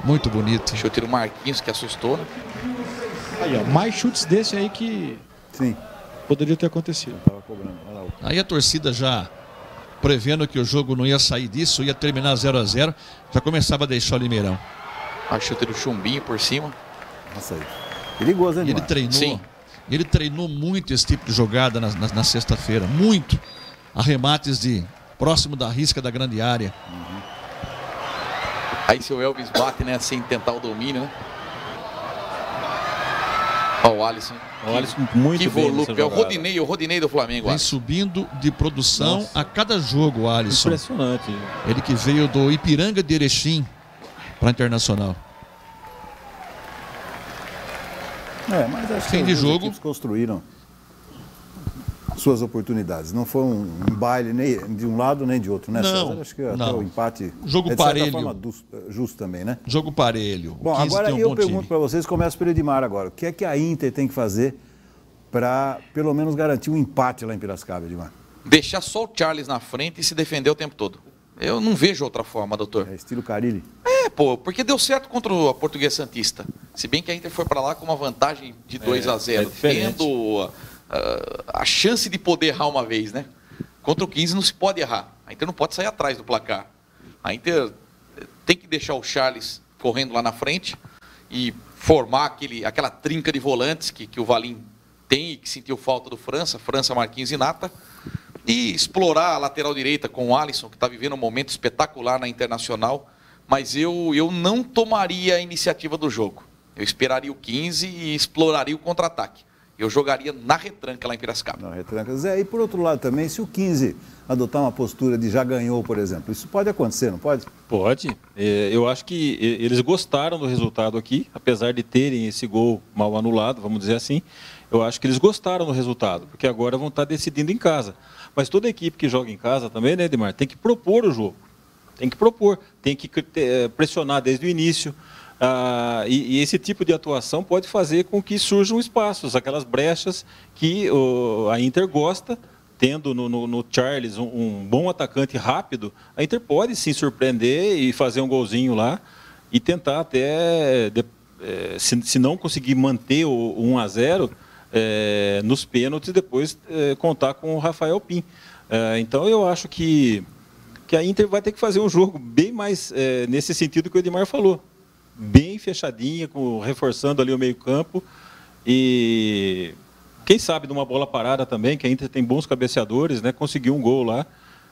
muito bonito. Chute do Marquinhos que assustou, né? Aí, ó, mais chutes desse aí que Sim. poderia ter acontecido. Tava cobrando. Olha lá. Aí a torcida já prevendo que o jogo não ia sair disso, ia terminar 0-0, já começava a deixar o Limeirão. A chute do Chumbinho por cima. Nossa aí. Perigoso, hein, E ele treinou. Sim. Ele treinou muito esse tipo de jogada na sexta-feira. Muito. Arremates de próximo da risca da grande área. Aí se o Elvis bate, né? Sem tentar o domínio, né? Ó, o Alisson. O Alisson muito Que bem volúpio. É o Rodinei do Flamengo. Vem Alisson. subindo de produção a cada jogo, o Alisson. Impressionante. Ele que veio do Ipiranga de Erechim para Internacional. Mas acho Fim que de as jogo. equipes construíram suas oportunidades. Não foi um baile nem de um lado nem de outro, né, Não, César? Acho que até não. o empate Jogo é de certa parelho. forma justo também, né? Jogo parelho. O Bom, 15 agora tem um eu bom pergunto time. para vocês, começo pelo Edmar agora. O que é que a Inter tem que fazer para, pelo menos, garantir um empate lá em Piracicaba, Edmar? Deixar só o Charles na frente e se defender o tempo todo. Eu não vejo outra forma, doutor. É estilo Carille? Porque deu certo contra a Portuguesa Santista. Se bem que a Inter foi para lá com uma vantagem de 2-0, tendo a chance de poder errar uma vez, né? Contra o 15 não se pode errar. A Inter não pode sair atrás do placar. A Inter tem que deixar o Charles correndo lá na frente e formar aquela trinca de volantes que o Valim tem e que sentiu falta do França, Marquinhos e Nata, e explorar a lateral direita com o Alisson, que está vivendo um momento espetacular na Internacional, mas eu não tomaria a iniciativa do jogo. Eu esperaria o 15 e exploraria o contra-ataque. Eu jogaria na retranca lá em Piracicaba. Na retranca. Zé, e por outro lado também, se o 15 adotar uma postura de já ganhou, por exemplo, isso pode acontecer, não pode? Pode. Eu acho que eles gostaram do resultado aqui, apesar de terem esse gol mal anulado, vamos dizer assim. Eu acho que eles gostaram do resultado, porque agora vão estar decidindo em casa. Mas toda equipe que joga em casa também, né, Edmar, tem que propor o jogo. Tem que propor, tem que pressionar desde o início. E esse tipo de atuação pode fazer com que surjam espaços, aquelas brechas que a Inter gosta, tendo no Charles um bom atacante rápido, a Inter pode sim surpreender e fazer um golzinho lá e tentar até, se não conseguir manter o 1-0, nos pênaltis, depois contar com o Rafael Pim. Então eu acho que a Inter vai ter que fazer um jogo bem mais nesse sentido que o Edmar falou. Bem fechadinha, reforçando ali o meio-campo e quem sabe de uma bola parada também, que a Inter tem bons cabeceadores, né? Conseguir um gol lá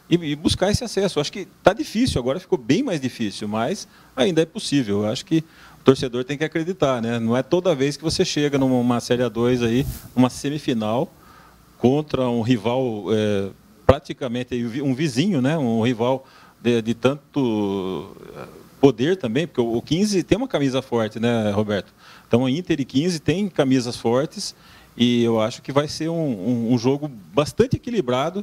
e buscar esse acesso. Acho que está difícil, agora ficou bem mais difícil, mas ainda é possível. Eu acho que o torcedor tem que acreditar, né? Não é toda vez que você chega numa Série A2 aí, numa semifinal contra um rival praticamente um vizinho, né? Um rival de tanto poder também, porque o 15 tem uma camisa forte, né, Roberto? Então, a Inter e 15 tem camisas fortes e eu acho que vai ser um jogo bastante equilibrado,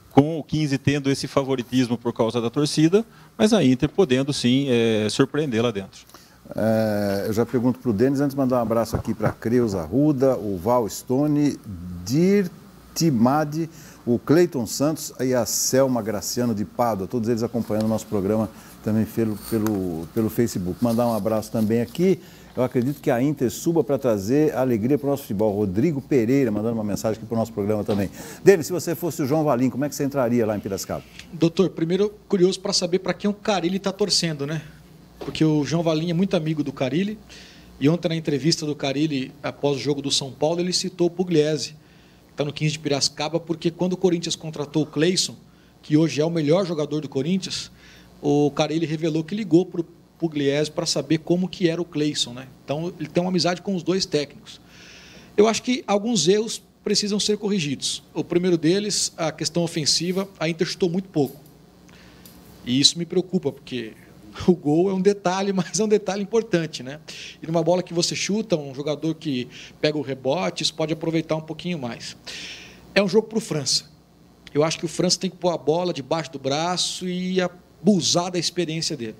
com o 15 tendo esse favoritismo por causa da torcida, mas a Inter podendo, sim, surpreender lá dentro. Eu já pergunto para o Denis, antes de mandar um abraço aqui para a Creus Arruda, o Val Stone, Dirtimadi, o Cleiton Santos e a Selma Graciano de Pádua, todos eles acompanhando o nosso programa também pelo Facebook. Mandar um abraço também aqui. Eu acredito que a Inter suba para trazer alegria para o nosso futebol. Rodrigo Pereira mandando uma mensagem aqui para o nosso programa também. Denis, se você fosse o João Valim, como é que você entraria lá em Piracicaba? Doutor, primeiro curioso para saber para quem o Carille está torcendo, né? Porque o João Valim é muito amigo do Carille e ontem na entrevista do Carille, após o jogo do São Paulo, ele citou o Pugliese, que está no 15 de Piracicaba, porque quando o Corinthians contratou o Cleison, que hoje é o melhor jogador do Corinthians, o Carille revelou que ligou para o Pugliese para saber como que era o Cleison, né? Então, ele tem uma amizade com os dois técnicos. Eu acho que alguns erros precisam ser corrigidos. O primeiro deles, a questão ofensiva, a Inter chutou muito pouco. E isso me preocupa, porque o gol é um detalhe, mas é um detalhe importante, né? E numa bola que você chuta, um jogador que pega o rebote, isso pode aproveitar um pouquinho mais. É um jogo para o França. Eu acho que o França tem que pôr a bola debaixo do braço e abusar da experiência dele.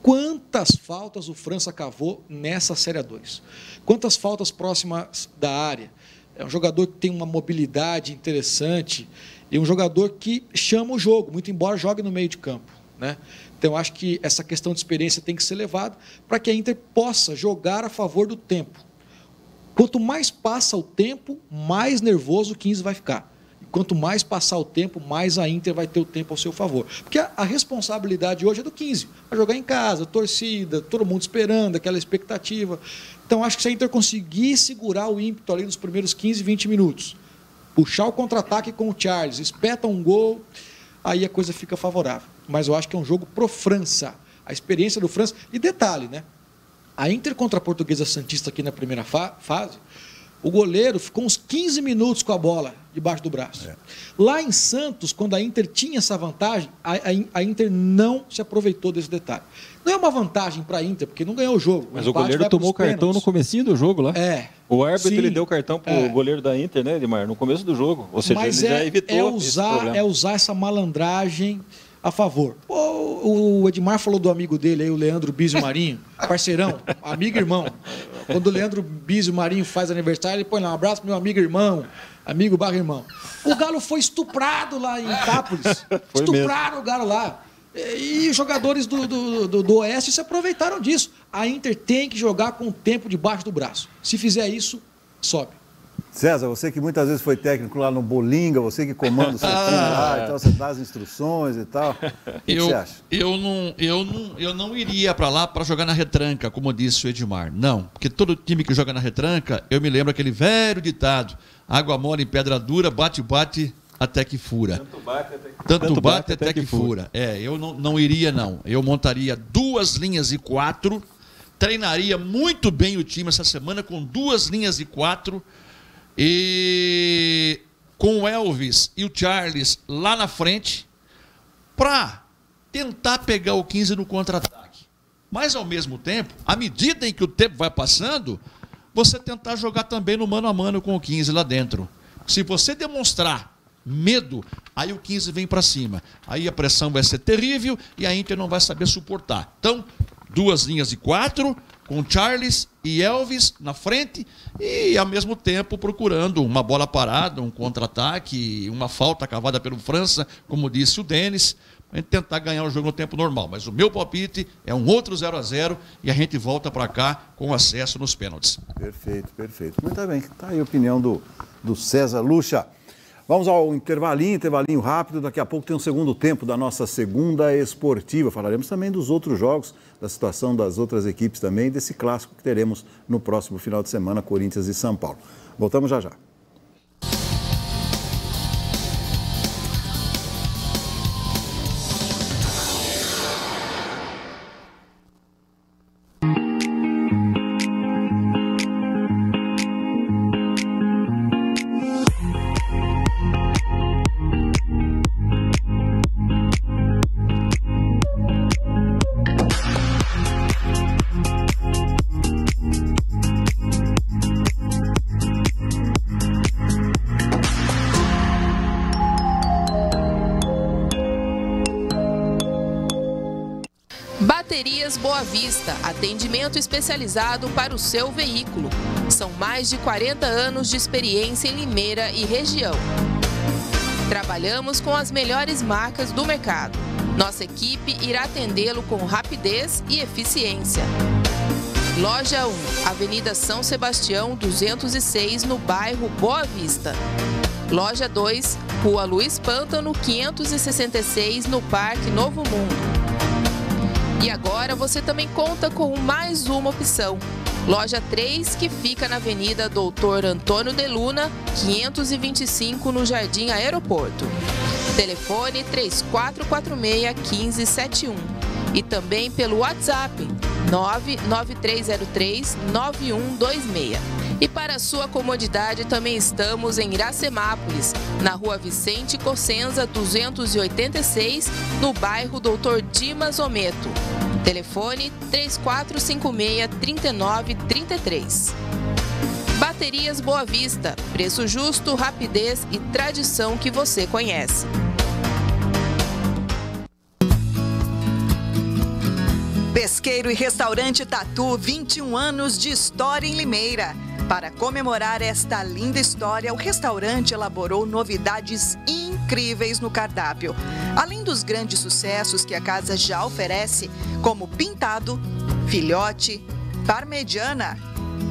Quantas faltas o França cavou nessa Série A2? Quantas faltas próximas da área? É um jogador que tem uma mobilidade interessante e um jogador que chama o jogo, muito embora jogue no meio de campo, né? Então, eu acho que essa questão de experiência tem que ser levada para que a Inter possa jogar a favor do tempo. Quanto mais passa o tempo, mais nervoso o 15 vai ficar. Quanto mais passar o tempo, mais a Inter vai ter o tempo ao seu favor. Porque a responsabilidade hoje é do 15. Vai jogar em casa, torcida, todo mundo esperando, aquela expectativa. Então, acho que se a Inter conseguir segurar o ímpeto ali nos primeiros 15, 20 minutos, puxar o contra-ataque com o Charles, espeta um gol, aí a coisa fica favorável. Mas eu acho que é um jogo pro França. A experiência do França. E detalhe, né? A Inter contra a Portuguesa Santista aqui na primeira fase, o goleiro ficou uns 15 minutos com a bola debaixo do braço. Lá em Santos, quando a Inter tinha essa vantagem, a Inter não se aproveitou desse detalhe. Não é uma vantagem para a Inter, porque não ganhou o jogo. Mas o goleiro tomou o cartão no comecinho do jogo lá. O árbitro ele deu o cartão para o goleiro da Inter, né, Edmar, no começo do jogo. Ou seja, mas ele já evitou esse problema. É usar essa malandragem a favor. O Edmar falou do amigo dele aí, o Leandro Bizio Marinho, parceirão, amigo e irmão. Quando o Leandro Bizio Marinho faz aniversário, ele põe lá um abraço pro meu amigo e irmão, amigo barra irmão. O Galo foi estuprado lá em Itápolis. Estupraram o Galo lá. E os jogadores do Oeste se aproveitaram disso. A Inter tem que jogar com o tempo debaixo do braço. Se fizer isso, sobe. César, você que muitas vezes foi técnico lá no Bolinga, você que comanda o seu time lá, então você dá as instruções e tal. O que você acha? Eu não iria para lá para jogar na retranca, como disse o Edmar. Não, porque todo time que joga na retranca, eu me lembro aquele velho ditado: água mole em pedra dura, bate até que fura. Tanto bate até que fura. Eu não iria, não. Eu montaria 2 linhas e 4, treinaria muito bem o time essa semana com 2 linhas e 4, e com o Elvis e o Charles lá na frente, para tentar pegar o 15 no contra-ataque. Mas, ao mesmo tempo, à medida em que o tempo vai passando, você tentar jogar também no mano a mano com o 15 lá dentro. Se você demonstrar medo, aí o 15 vem para cima. Aí a pressão vai ser terrível e a Inter não vai saber suportar. Então, 2 linhas e 4, com Charles e Elvis na frente e, ao mesmo tempo, procurando uma bola parada, um contra-ataque, uma falta cavada pelo França, como disse o Denis, para tentar ganhar o jogo no tempo normal. Mas o meu palpite é um outro 0-0 e a gente volta para cá com acesso nos pênaltis. Perfeito, perfeito. Muito bem, está aí a opinião do César Lucha. Vamos ao intervalinho rápido. Daqui a pouco tem um segundo tempo da nossa segunda esportiva. Falaremos também dos outros jogos, da situação das outras equipes também, desse clássico que teremos no próximo final de semana, Corinthians e São Paulo. Voltamos já já. Baterias Boa Vista, atendimento especializado para o seu veículo. São mais de 40 anos de experiência em Limeira e região. Trabalhamos com as melhores marcas do mercado. Nossa equipe irá atendê-lo com rapidez e eficiência. Loja 1, Avenida São Sebastião, 206, no bairro Boa Vista. Loja 2, Rua Luiz Pântano, 566, no Parque Novo Mundo. E agora você também conta com mais uma opção. Loja 3, que fica na Avenida Doutor Antônio de Luna, 525, no Jardim Aeroporto. Telefone 3446-1571. E também pelo WhatsApp 99303-9126. E para sua comodidade também estamos em Iracemápolis, na Rua Vicente Cossenza, 286, no bairro Doutor Dimas Ometo. Telefone 3456-3933. Baterias Boa Vista, preço justo, rapidez e tradição que você conhece. Pesqueiro e Restaurante Tatu, 21 anos de história em Limeira. Para comemorar esta linda história, o restaurante elaborou novidades incríveis no cardápio. Além dos grandes sucessos que a casa já oferece, como pintado, filhote, parmegiana.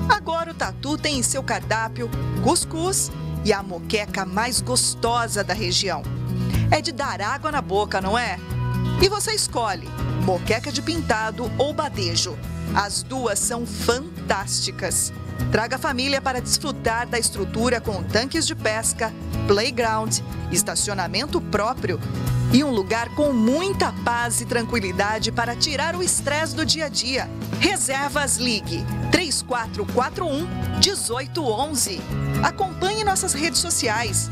Agora o Tatu tem em seu cardápio cuscuz e a moqueca mais gostosa da região. É de dar água na boca, não é? E você escolhe moqueca de pintado ou badejo. As duas são fantásticas. Traga a família para desfrutar da estrutura com tanques de pesca, playground, estacionamento próprio e um lugar com muita paz e tranquilidade para tirar o estresse do dia a dia. Reservas, ligue 3441-1811. Acompanhe nossas redes sociais.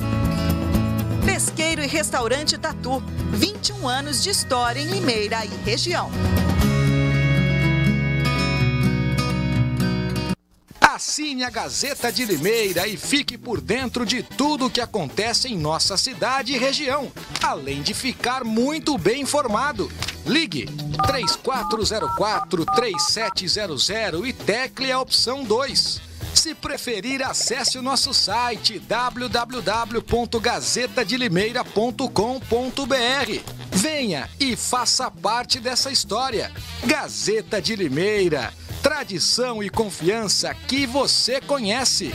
Pesqueiro e Restaurante Tatu, 21 anos de história em Limeira e região. Assine a Gazeta de Limeira e fique por dentro de tudo o que acontece em nossa cidade e região, além de ficar muito bem informado. Ligue 3404-3700 e tecle a opção 2. Se preferir, acesse o nosso site www.gazetadelimeira.com.br. Venha e faça parte dessa história. Gazeta de Limeira, tradição e confiança que você conhece.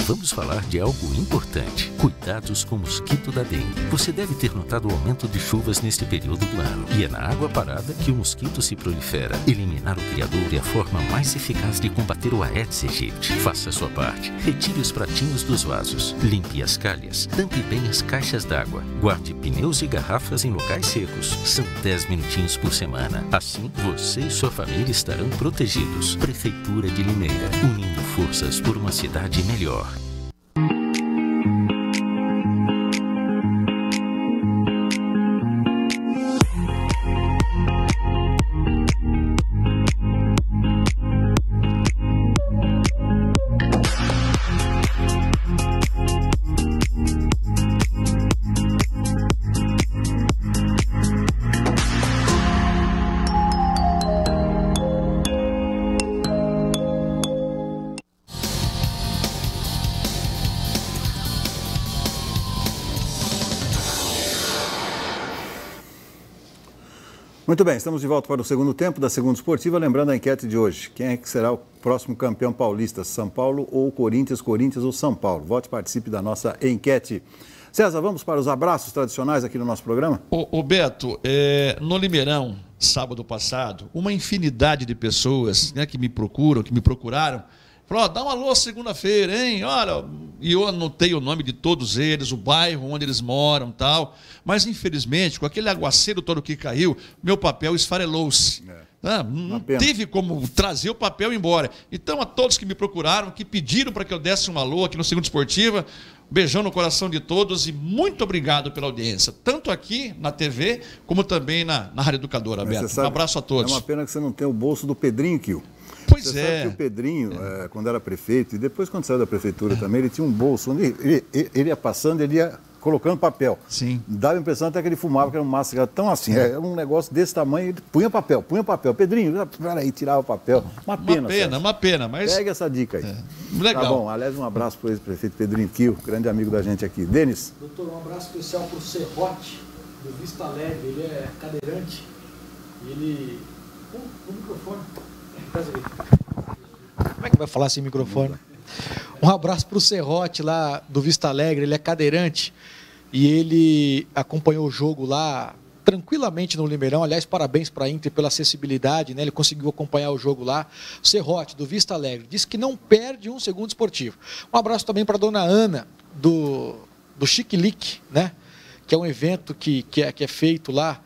Vamos falar de algo importante. Cuidados com o mosquito da dengue. Você deve ter notado o aumento de chuvas neste período do ano. E é na água parada que o mosquito se prolifera. Eliminar o criador é a forma mais eficaz de combater o Aedes aegypti. Faça a sua parte. Retire os pratinhos dos vasos. Limpe as calhas. Tampe bem as caixas d'água. Guarde pneus e garrafas em locais secos. São 10 minutinhos por semana. Assim, você e sua família estarão protegidos. Prefeitura de Limeira. Unindo forças por uma cidade melhor. Muito bem, estamos de volta para o segundo tempo da Segunda Esportiva. Lembrando a enquete de hoje. Quem é que será o próximo campeão paulista? São Paulo ou Corinthians? Corinthians ou São Paulo? Vote e participe da nossa enquete. César, vamos para os abraços tradicionais aqui no nosso programa? Ô Beto, no Limeirão, sábado passado, uma infinidade de pessoas, né, que me procuraram, falou, dá um alô segunda-feira, hein? Olha, e eu anotei o nome de todos eles, o bairro onde eles moram e tal. Mas, infelizmente, com aquele aguaceiro todo que caiu, meu papel esfarelou-se. Não teve como trazer o papel embora. Então, a todos que me procuraram, que pediram para que eu desse um alô aqui no Segunda Esportiva, beijão no coração de todos e muito obrigado pela audiência, tanto aqui na TV, como também na Rádio Educadora, Beto. Um abraço a todos. É uma pena que você não tem o bolso do Pedrinho, Kio. Pois Você é. sabe que o Pedrinho, quando era prefeito, e depois quando saiu da prefeitura também, ele tinha um bolso onde ele ia passando, ele ia colocando papel. Sim. Dava a impressão até que ele fumava, que era um massa tão assim, era um negócio desse tamanho, ele punha papel. Pedrinho, peraí, tirava o papel. Uma pena, mas... Pega essa dica aí. Legal. Tá bom, aliás, um abraço para o ex-prefeito Pedrinho Kio, grande amigo da gente aqui. Denis? Doutor, um abraço especial para o Serrote, do Vista Alegre, ele é cadeirante, e ele... O microfone... Como é que vai falar sem microfone? Um abraço para o Serrote lá do Vista Alegre, ele é cadeirante e ele acompanhou o jogo lá tranquilamente no Limeirão. Aliás, parabéns para a Inter pela acessibilidade, né? Ele conseguiu acompanhar o jogo lá. O Serrote, do Vista Alegre, disse que não perde um segundo esportivo. Um abraço também para a dona Ana, do Chiquilique, né? Que é um evento que é feito lá,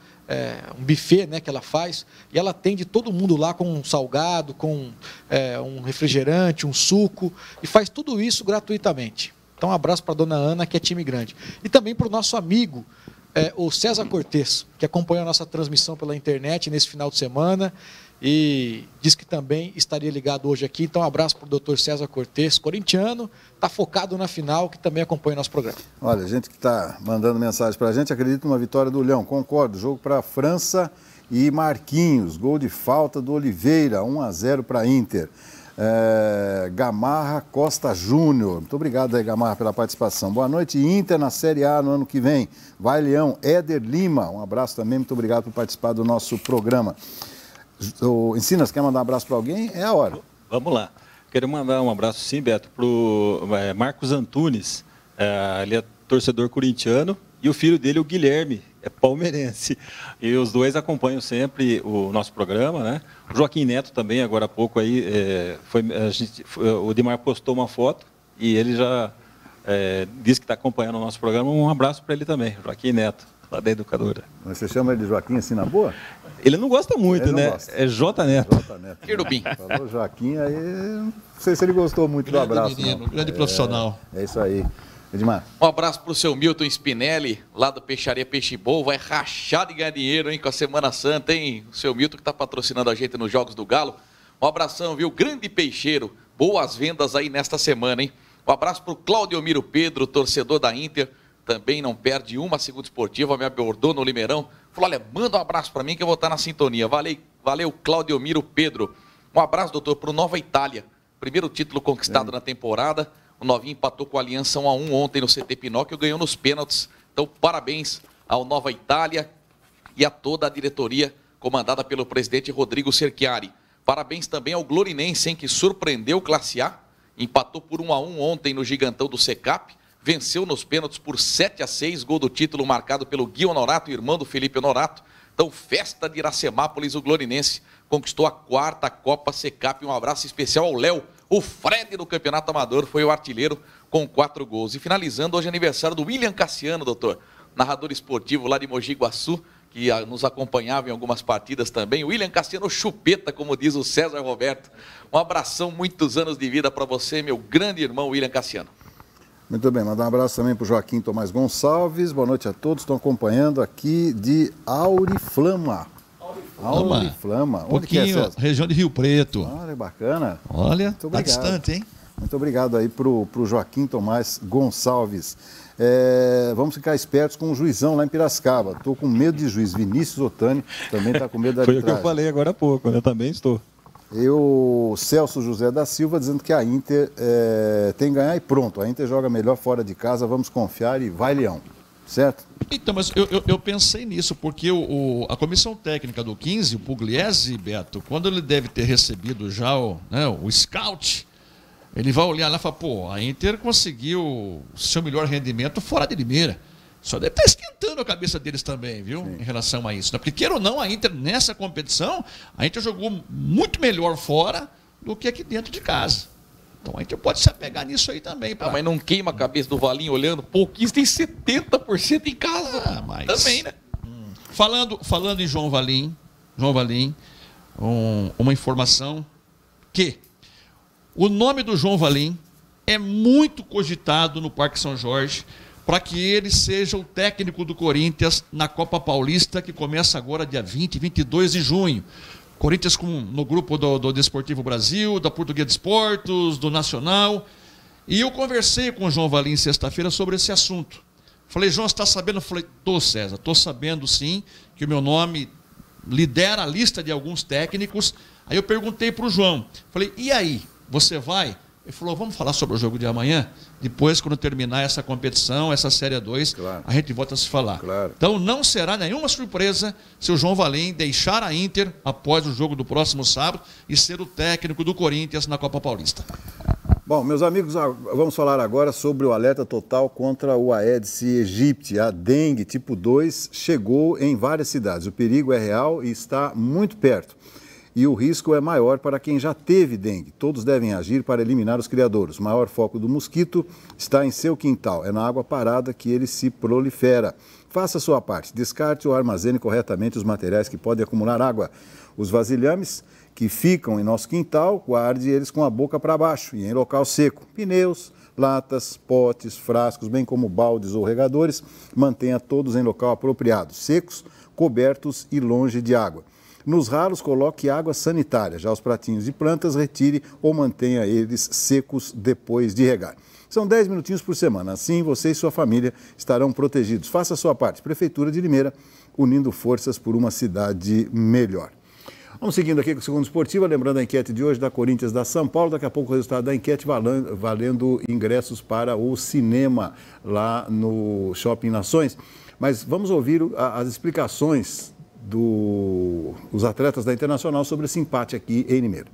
um buffet, né, que ela faz, e ela atende todo mundo lá com um salgado, com um refrigerante, um suco, e faz tudo isso gratuitamente. Então, um abraço para a dona Ana, que é time grande. E também para o nosso amigo, o César Cortez, que acompanhou a nossa transmissão pela internet nesse final de semana, e disse que também estaria ligado hoje aqui. Então, um abraço para o doutor César Cortez, corintiano, está focado na final, que também acompanha o nosso programa. Olha, gente que está mandando mensagem para a gente, acredita numa vitória do Leão, concordo, jogo para a França e Marquinhos, gol de falta do Oliveira, 1-0 para a Inter. Gamarra Costa Júnior, muito obrigado aí, Gamarra, pela participação. Boa noite, Inter na Série A no ano que vem. Vai, Leão. Éder Lima, um abraço também, muito obrigado por participar do nosso programa. Encinas, quer mandar um abraço para alguém? É a hora. Vamos lá. Quero mandar um abraço, sim, Beto, para o Marcos Antunes. Ele é torcedor corintiano e o filho dele, o Guilherme, é palmeirense. E os dois acompanham sempre o nosso programa, né? O Joaquim Neto também, agora há pouco aí, o Dimar postou uma foto e ele já disse que está acompanhando o nosso programa. Um abraço para ele também, Joaquim Neto, lá da Educadora. Mas você chama ele de Joaquim assim na boa? Ele não gosta muito, ele né? Gosta. É J Neto. Querubim. Falou Joaquim, aí não sei se ele gostou muito do abraço. Menino, grande profissional. É isso aí. Edmar. Um abraço para o seu Milton Spinelli, lá do Peixaria Peixe Bom. Vai rachar de ganhar dinheiro, hein, com a Semana Santa, hein? O seu Milton que está patrocinando a gente nos Jogos do Galo. Um abração, viu? Grande peixeiro. Boas vendas aí nesta semana, hein? Um abraço para o Claudio Miro Pedro, torcedor da Inter. Também não perde uma Segunda Esportiva, me abordou no Limeirão. Falou, olha, manda um abraço para mim que eu vou estar na sintonia. Valeu, Claudio Miro Pedro. Um abraço, doutor, para o Nova Itália. Primeiro título conquistado na temporada. O Novinho empatou com a Aliança 1-1 ontem no CT Pinóquio e ganhou nos pênaltis. Então, parabéns ao Nova Itália e a toda a diretoria comandada pelo presidente Rodrigo Cerchiari. Parabéns também ao Glorinense, hein, que surpreendeu o Classe A. Empatou por 1-1 ontem no Gigantão do Secap. Venceu nos pênaltis por 7-6. Gol do título marcado pelo Gui Honorato, irmão do Felipe Honorato. Então, festa de Iracemápolis, o Glorinense conquistou a 4ª Copa Secap. Um abraço especial ao Léo. O Fred do Campeonato Amador foi o artilheiro com 4 gols. E finalizando, hoje é aniversário do William Cassiano, doutor. Narrador esportivo lá de Mogi Guaçu, que nos acompanhava em algumas partidas também. O William Cassiano Chupeta, como diz o César Roberto. Um abração, muitos anos de vida para você, meu grande irmão William Cassiano. Muito bem, mandar um abraço também para o Joaquim Tomás Gonçalves. Boa noite a todos. Estão acompanhando aqui de Auriflama. Auriflama. Onde que é, César? Região de Rio Preto. Olha, bacana. Olha, tá distante, hein? Muito obrigado aí para o Joaquim Tomás Gonçalves. Vamos ficar espertos com o juizão lá em Piracicaba. Estou com medo de juiz. Vinícius Otani também está com medo da arbitragem. Foi o que eu falei agora há pouco, eu também estou. O Celso José da Silva dizendo que a Inter tem que ganhar e pronto. A Inter joga melhor fora de casa, vamos confiar e vai Leão. Certo? Então, mas eu pensei nisso, porque a comissão técnica do 15, o Pugliese, Beto, quando ele deve ter recebido já o scout, ele vai olhar lá e falar, pô, a Inter conseguiu o seu melhor rendimento fora de Limeira. Só deve estar esquentando a cabeça deles também, viu? Sim. Em relação a isso. Né? Porque, queira ou não, a Inter, nessa competição, a Inter jogou muito melhor fora do que aqui dentro de casa. Então a Inter pode se apegar nisso aí também. Mas não queima a cabeça do Valinho olhando. Pô, o 15 tem 70% em casa. Mas... Também, né? Falando em João Valim, uma informação que o nome do João Valim é muito cogitado no Parque São Jorge para que ele seja o técnico do Corinthians na Copa Paulista, que começa agora dia 20 e 22 de junho. Corinthians no grupo do Desportivo Brasil, da Portuguesa de Esportes, do Nacional. E eu conversei com o João Valim sexta-feira sobre esse assunto. Falei, João, você está sabendo? Eu falei, tô, César, estou sabendo sim, que o meu nome lidera a lista de alguns técnicos. Aí eu perguntei para o João, falei, e aí, você vai? Ele falou, vamos falar sobre o jogo de amanhã? Depois, quando terminar essa competição, essa Série 2, claro, a gente volta a se falar. Claro. Então, não será nenhuma surpresa se o João Valim deixar a Inter após o jogo do próximo sábado e ser o técnico do Corinthians na Copa Paulista. Bom, meus amigos, vamos falar agora sobre o alerta total contra o Aedes aegypti. A dengue tipo 2 chegou em várias cidades. O perigo é real e está muito perto. E o risco é maior para quem já teve dengue. Todos devem agir para eliminar os criadouros. O maior foco do mosquito está em seu quintal. É na água parada que ele se prolifera. Faça a sua parte. Descarte ou armazene corretamente os materiais que podem acumular água. Os vasilhames que ficam em nosso quintal, guarde eles com a boca para baixo e em local seco. Pneus, latas, potes, frascos, bem como baldes ou regadores, mantenha todos em local apropriado, secos, cobertos e longe de água. Nos ralos, coloque água sanitária. Já os pratinhos de plantas, retire ou mantenha eles secos depois de regar. São 10 minutinhos por semana. Assim, você e sua família estarão protegidos. Faça a sua parte. Prefeitura de Limeira, unindo forças por uma cidade melhor. Vamos seguindo aqui com o Segundo Esportivo, lembrando a enquete de hoje da Corinthians da São Paulo. Daqui a pouco o resultado da enquete valendo ingressos para o cinema lá no Shopping Nações. Mas vamos ouvir as explicações dos atletas da Internacional sobre esse empate aqui em Limeira.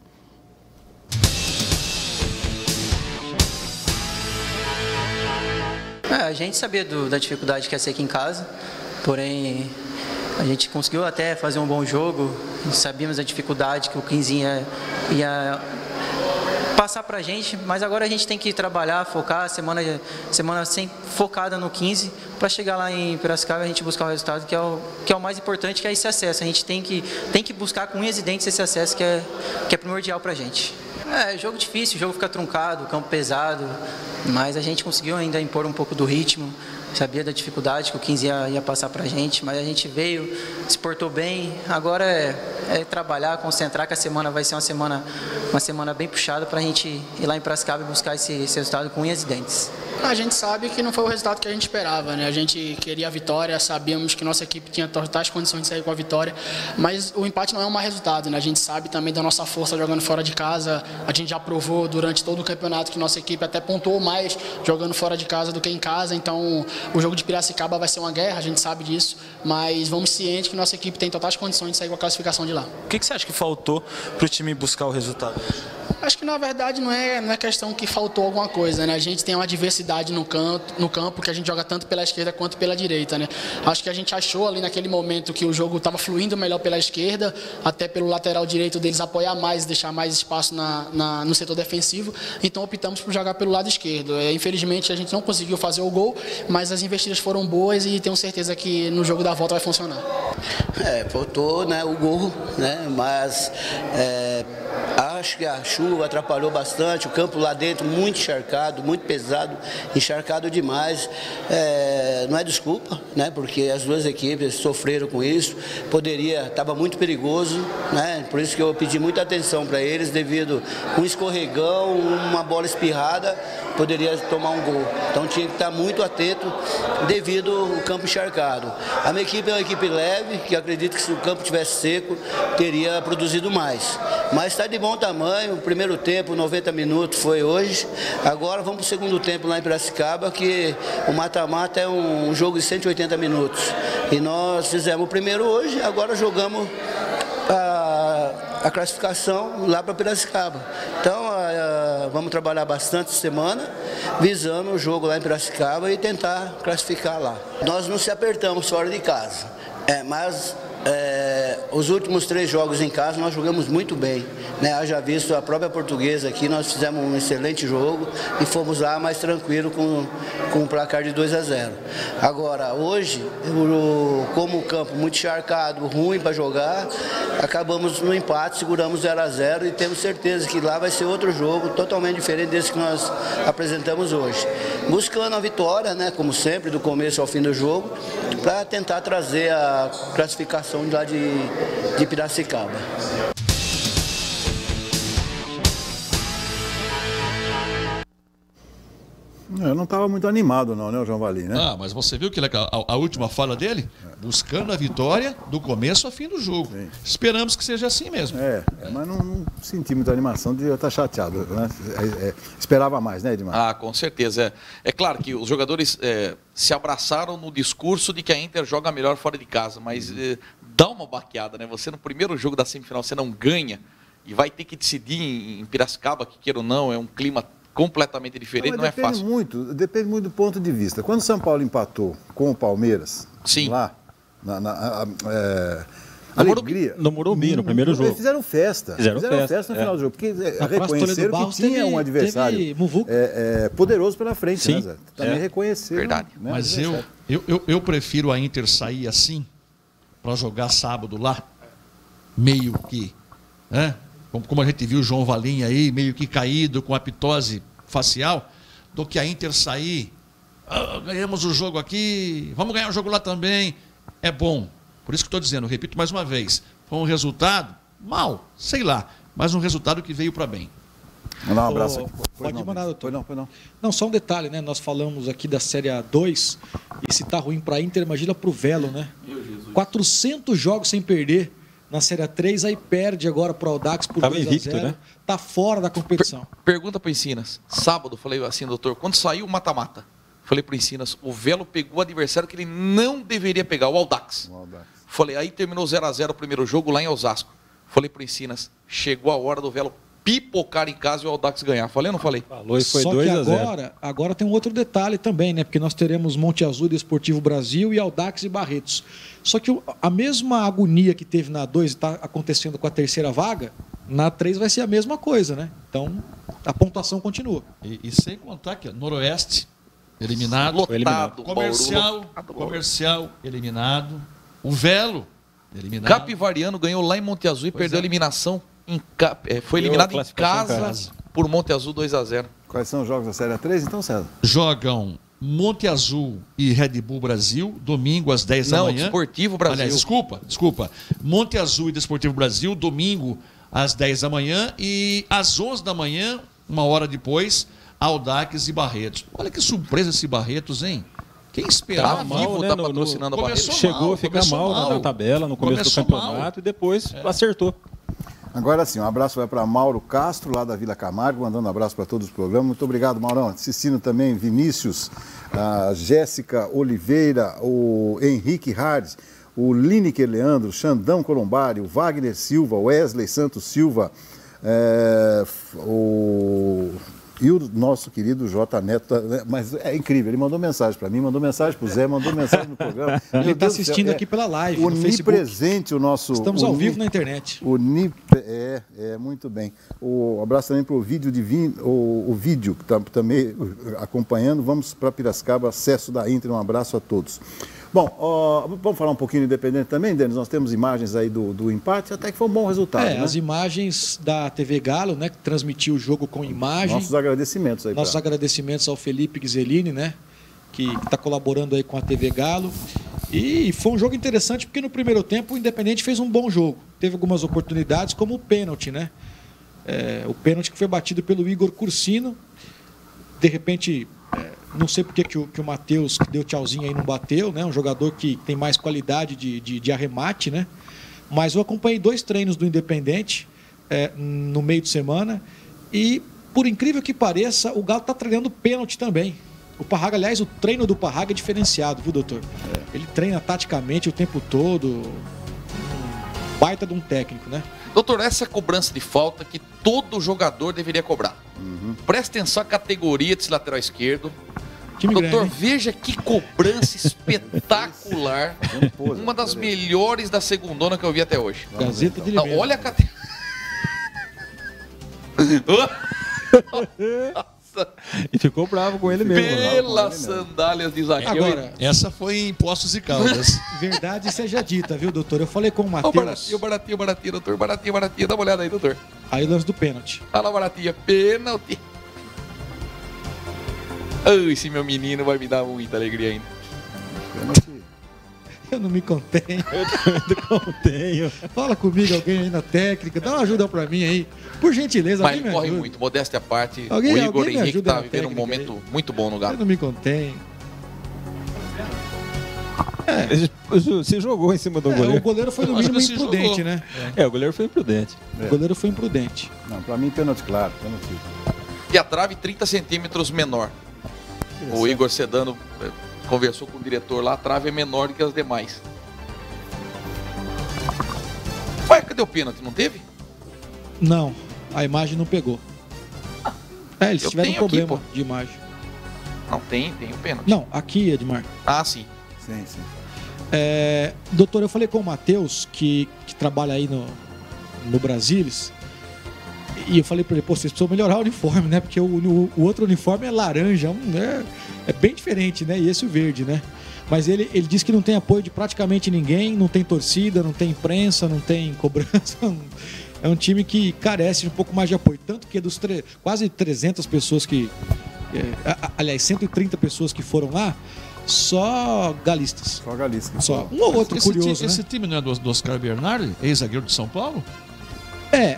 A gente sabia da dificuldade que ia ser aqui em casa, porém a gente conseguiu até fazer um bom jogo, sabíamos da dificuldade que o 15 ia passar pra gente, mas agora a gente tem que trabalhar, focar, semana focada no 15, para chegar lá em Piracicaba e a gente buscar o resultado, que é o mais importante, que é esse acesso. A gente tem que buscar com unhas e dentes esse acesso que é primordial pra gente. Jogo difícil, o jogo fica truncado, campo pesado, mas a gente conseguiu ainda impor um pouco do ritmo. sabia da dificuldade que o 15 ia passar para a gente, mas a gente veio, se portou bem. Agora é trabalhar, concentrar, que a semana vai ser uma semana bem puxada para a gente ir lá em Piracicaba e buscar esse resultado com unhas e dentes. A gente sabe que não foi o resultado que a gente esperava, né? A gente queria a vitória, sabíamos que nossa equipe tinha totais condições de sair com a vitória, mas o empate não é um mau resultado, né? A gente sabe também da nossa força jogando fora de casa, a gente já provou durante todo o campeonato que nossa equipe até pontuou mais jogando fora de casa do que em casa, então o jogo de Piracicaba vai ser uma guerra, a gente sabe disso, mas vamos cientes que nossa equipe tem totais condições de sair com a classificação de lá. O que você acha que faltou para o time buscar o resultado? Acho que na verdade não é questão que faltou alguma coisa, né? A gente tem uma diversidade no campo que a gente joga tanto pela esquerda quanto pela direita, né? Acho que a gente achou ali naquele momento que o jogo estava fluindo melhor pela esquerda, até pelo lateral direito deles apoiar mais, deixar mais espaço no setor defensivo, então optamos por jogar pelo lado esquerdo. Infelizmente a gente não conseguiu fazer o gol, mas as investidas foram boas e tenho certeza que no jogo da volta vai funcionar. Faltou, né, o gol, né? Mas acho que a chuva atrapalhou bastante, o campo lá dentro muito encharcado, muito pesado, encharcado demais. Não é desculpa, né, porque as duas equipes sofreram com isso, estava muito perigoso, né, por isso que eu pedi muita atenção para eles, devido a um escorregão, uma bola espirrada, poderia tomar um gol. Então tinha que estar muito atento devido ao campo encharcado. A minha equipe é uma equipe leve, que acredito que se o campo tivesse seco, teria produzido mais. Mas está de bom tamanho, o primeiro tempo, 90 minutos, foi hoje. Agora vamos para o segundo tempo lá em Piracicaba, que o mata-mata é um jogo de 180 minutos. E nós fizemos o primeiro hoje, agora jogamos a classificação lá para Piracicaba. Então, vamos trabalhar bastante semana, visando o jogo lá em Piracicaba e tentar classificar lá. Nós não se apertamos fora de casa, mas os últimos 3 jogos em casa nós jogamos muito bem, né? Haja visto a própria Portuguesa aqui, nós fizemos um excelente jogo e fomos lá mais tranquilo com o placar de 2-0. Agora, hoje, como o campo muito encharcado, ruim para jogar, acabamos no empate, seguramos 0-0 e temos certeza que lá vai ser outro jogo totalmente diferente desse que nós apresentamos hoje. Buscando a vitória, né, como sempre, do começo ao fim do jogo, para tentar trazer a classificação de lá de Piracicaba. Eu não estava muito animado não, né, o João Valim, né? Mas você viu que a última fala dele? Buscando a vitória do começo ao fim do jogo. Sim. Esperamos que seja assim mesmo. Mas não senti muita animação de eu estar chateado, né? Esperava mais, né, Edmar? Com certeza. É claro que os jogadores se abraçaram no discurso de que a Inter joga melhor fora de casa, mas dá uma baqueada, né? Você no primeiro jogo da semifinal você não ganha e vai ter que decidir em Piracicaba, que queira ou não, é um clima completamente diferente, não é fácil. Depende muito do ponto de vista. Quando o São Paulo empatou com o Palmeiras, sim, lá, alegria. No Morumbi, no primeiro jogo. Eles fizeram festa. Fizeram festa no final do jogo, porque reconheceram que tinha um adversário poderoso pela frente, sim, né, Zé? Também reconheceram. Verdade. Né? Mas eu prefiro a Inter sair assim, para jogar sábado lá, meio que, né? Como a gente viu o João Valim aí, meio que caído, com apitose facial, do que a Inter sair, ganhamos o jogo aqui, vamos ganhar o jogo lá também. É bom. Por isso que estou dizendo, repito mais uma vez, foi um resultado mal, sei lá, mas um resultado que veio para bem. Mandar um abraço aqui. Pode mandar, doutor. Não. Não, só um detalhe, né? Nós falamos aqui da Série A2, e se tá ruim para a Inter, imagina para o Velo, né? 400 jogos sem perder. Na Série A3, aí perde agora para o Audax por 2-0, né? Tá fora da competição. Pergunta para o Encinas. Sábado, falei assim, doutor, quando saiu o mata-mata, falei para o Encinas, o Velo pegou o adversário que ele não deveria pegar, o Audax. Falei, aí terminou 0-0 o primeiro jogo lá em Osasco. Falei para o Encinas, chegou a hora do Velo pipocar em casa e o Audax ganhar. Falei ou não falei? Falou e foi 2-0. Só que agora tem um outro detalhe também, né? Porque nós teremos Monte Azul e Desportivo Brasil e Audax e Barretos. Só que a mesma agonia que teve na 2 está acontecendo com a terceira vaga, na 3 vai ser a mesma coisa, né? Então, a pontuação continua. E sem contar que Noroeste, eliminado. Lotado. Comercial, eliminado. O Velo, eliminado. Capivariano ganhou lá em Monte Azul e perdeu a eliminação. Foi eliminado em casa por Monte Azul 2-0. Quais são os jogos da Série A3, então, César? Jogam Monte Azul e Red Bull Brasil, domingo às 10 da manhã. Desportivo Brasil. Aliás, desculpa. Monte Azul e Desportivo Brasil, domingo às 10 da manhã. E às 11 da manhã, uma hora depois, Audax e Barretos. Olha que surpresa esse Barretos, hein? Quem esperava? Tá mal, né? patrocinando a Barretos. Chegou a ficar mal na tabela, no começo do campeonato, e depois acertou. Agora sim, um abraço vai para Mauro Castro, lá da Vila Camargo, mandando um abraço para todos os programas. Muito obrigado, Maurão. Assistindo também Vinícius, a Jéssica Oliveira, o Henrique Hardes, o Lineker Leandro, Xandão Colombari, o Wagner Silva, o Wesley Santos Silva, e o nosso querido J. Neto, mas é incrível, ele mandou mensagem para mim, mandou mensagem para o Zé, mandou mensagem no programa. Ele está assistindo aqui pela live, no Facebook. Onipresente o nosso... Estamos ao vivo na internet. Muito bem. Um abraço também para o vídeo o vídeo que está também acompanhando. Vamos para Piracicaba, acesso da Inter, um abraço a todos. Bom, vamos falar um pouquinho do Independente também, Denis? Nós temos imagens aí do empate, até que foi um bom resultado, né? As imagens da TV Galo, né, que transmitiu o jogo com imagem. Nossos agradecimentos aí. Nossos agradecimentos ao Felipe Ghiselini, né, que está colaborando aí com a TV Galo. E foi um jogo interessante porque no primeiro tempo o Independente fez um bom jogo. Teve algumas oportunidades, como o pênalti, né? O pênalti que foi batido pelo Igor Cursino. De repente... não sei porque que o Matheus, que deu tchauzinho aí, não bateu, né? Um jogador que tem mais qualidade de arremate, né? Mas eu acompanhei 2 treinos do Independente no meio de semana e, por incrível que pareça, o Galo está treinando pênalti também. O Parraga, aliás, o treino do Parraga é diferenciado, viu, doutor? Ele treina taticamente o tempo todo. Baita de um técnico, né? Doutor, essa cobrança de falta que todo jogador deveria cobrar. Presta atenção à categoria desse lateral esquerdo. Doutor, veja que cobrança espetacular. Uma das melhores da segundona que eu vi até hoje. Gazeta de Limeira. Olha a categoria. E ficou bravo com ele mesmo. Pelas sandálias de Zaqueu. Agora, essa foi em Poços e Caldas. Verdade seja dita, viu, doutor? Eu falei com o Matheus. Baratinho, doutor. Baratinho. Dá uma olhada aí, doutor. Aí o lance do pênalti. Olha lá, Baratinha. Pênalti. Ai, esse meu menino vai me dar muita alegria ainda. Eu não me contenho. Eu não contenho. Fala comigo, alguém aí na técnica. Dá uma ajuda pra mim aí. Por gentileza, mas ele corre muito, modéstia à parte. O Igor Henrique tá vivendo um momento muito bom no Galo. Eu não me contenho. Se jogou em cima do goleiro. O goleiro foi no mínimo imprudente, né? O goleiro foi imprudente. O goleiro foi imprudente. Não, pra mim, pênalti claro. E a trave 30 centímetros menor. O Igor Sedano conversou com o diretor lá, a trave é menor do que as demais. Ué, cadê o pênalti? Não teve? Não, a imagem não pegou. Eles tiveram um problema aqui, de imagem. Não, tem o pênalti. Não, aqui, Edmar. Ah, sim. Sim. Doutor, eu falei com o Matheus, que trabalha aí no Brasilis, e eu falei para ele, vocês precisam melhorar o uniforme, né? Porque o outro uniforme é laranja, é bem diferente, né? E esse o verde, né? Mas ele disse que não tem apoio de praticamente ninguém, não tem torcida, não tem imprensa, não tem cobrança. É um time que carece de um pouco mais de apoio. Tanto que dos quase 300 pessoas aliás, 130 pessoas que foram lá, só galistas. Só galistas. Só. Um ou outro curioso, Esse time não é do Oscar Bernardi, ex-zagueiro de São Paulo?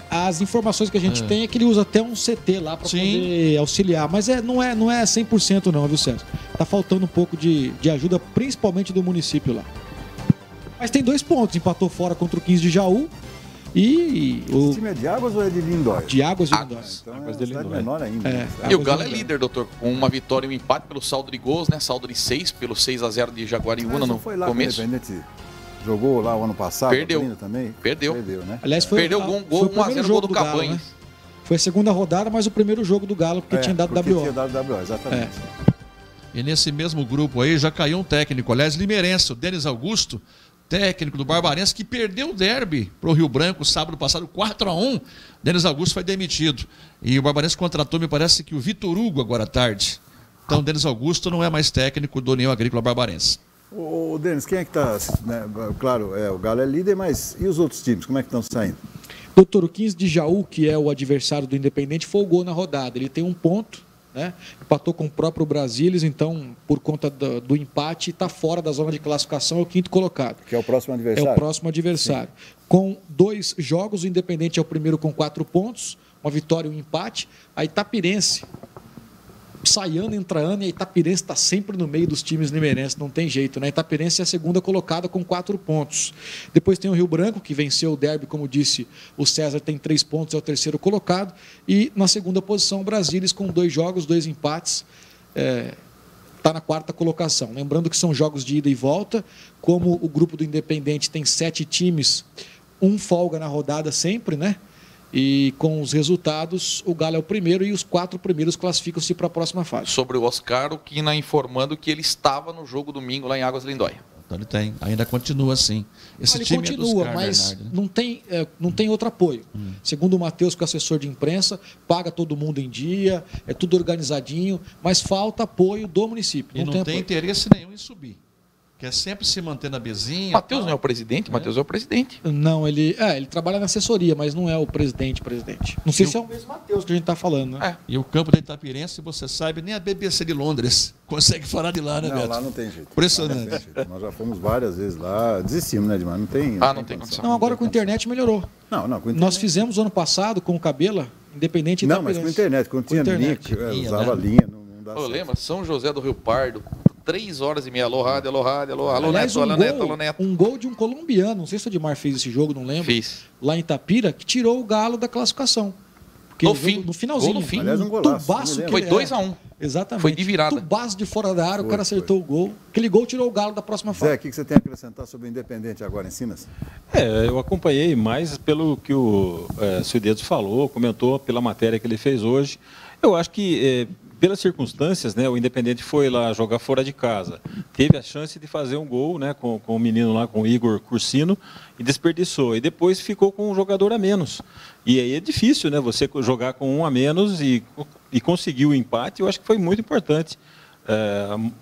As informações que a gente tem é que ele usa até um CT lá para poder auxiliar. Mas não é 100% não, viu, Sérgio? Tá faltando um pouco de ajuda, principalmente do município lá. Mas tem 2 pontos. Empatou fora contra o 15 de Jaú. Esse time é de Águas ou é de Lindóia? De Águas de Lindóia. Então Águas de Lindóia. Menor ainda. E o Galo é líder, doutor, com uma vitória e um empate pelo saldo de gols, né? Saldo de 6, pelo 6-0 de Jaguariúna no foi lá começo. Jogou lá o ano passado. Perdeu. Também? Perdeu, né? Aliás, perdeu gol 1-0 gol do Cabanhas. Né? Foi a segunda rodada, mas o primeiro jogo do Galo, porque tinha dado WO. Tinha dado WO, exatamente. E nesse mesmo grupo aí já caiu um técnico, aliás, limeirense, o Denis Augusto, técnico do Barbarense, que perdeu o derby para o Rio Branco sábado passado, 4-1. Denis Augusto foi demitido. E o Barbarense contratou, me parece que o Vitor Hugo agora à tarde. Então o Denis Augusto não é mais técnico do União Agrícola Barbarense. Ô Denis, quem é que está... Né, claro, o Galo é líder, mas e os outros times? Como é que estão saindo? Doutor, o 15 de Jaú, que é o adversário do Independente, folgou na rodada. Ele tem 1 ponto, né? Empatou com o próprio Brasília, então, por conta do empate, está fora da zona de classificação, é o 5º colocado. Que é o próximo adversário. É o próximo adversário. Sim. Com 2 jogos, o Independente é o primeiro com 4 pontos, uma vitória e um empate. A Itapirense, sai ano, entra ano, e a Itapirense está sempre no meio dos times limeirenses, não tem jeito, né? A Itapirense é a segunda colocada com 4 pontos. Depois tem o Rio Branco, que venceu o derby, como disse o César, tem 3 pontos, é o terceiro colocado. E na segunda posição, o Brasília, com 2 jogos, 2 empates, está na 4ª colocação. Lembrando que são jogos de ida e volta, como o grupo do Independente tem 7 times, 1 folga na rodada sempre, né? E com os resultados, o Galo é o primeiro e os 4 primeiros classificam-se para a próxima fase. Sobre o Oscar, o Quina informando que ele estava no jogo domingo lá em Águas de Lindóia. Então ele tem, ainda continua assim. Esse ele time continua, mas Bernardo, né? não tem outro apoio. Segundo o Matheus, que é assessor de imprensa, paga todo mundo em dia, é tudo organizadinho, mas falta apoio do município. E não tem interesse nenhum em subir. Quer sempre se manter na bezinha. Matheus não é o presidente? Matheus é o presidente. Não, ele trabalha na assessoria, mas não é o presidente. Não sei se é o mesmo Matheus que a gente está falando, né? E o campo da Itapirense, você sabe, nem a BBC de Londres consegue falar de lá, né, não, Beto? Lá não tem jeito. Impressionante. Não tem jeito. Nós já fomos várias vezes lá, desistimos, né, Edmar? Não tem condição. Não, agora com a internet melhorou. Não, com internet. Nós fizemos ano passado com o Cabela, Independente Não, mas com internet, quando tinha link, usava linha, não dá certo. Lembra? São José do Rio Pardo, 3h30, alô rádio, alô Aliás, Neto, alô Neto. Um gol de um colombiano, não sei se o Edmar fez esse jogo, não lembro. Fiz. Lá em Itapira, que tirou o Galo da classificação. No finalzinho. No fim. Aliás, um golaço. Foi 2-1. Exatamente. Foi de virada. Tubaço de fora da área, o cara acertou o gol. Aquele gol tirou o Galo da próxima fase. Zé, o que você tem a acrescentar sobre o Independente agora, ensinas? Eu acompanhei mais pelo que o Cideiros falou, comentou, pela matéria que ele fez hoje. Eu acho que, pelas circunstâncias, né, o Independente foi lá jogar fora de casa. Teve a chance de fazer um gol, né, com o menino lá, com o Igor Cursino, e desperdiçou. E depois ficou com um jogador a menos. E aí é difícil, né, você jogar com um a menos e conseguir o empate. Eu acho que foi muito importante.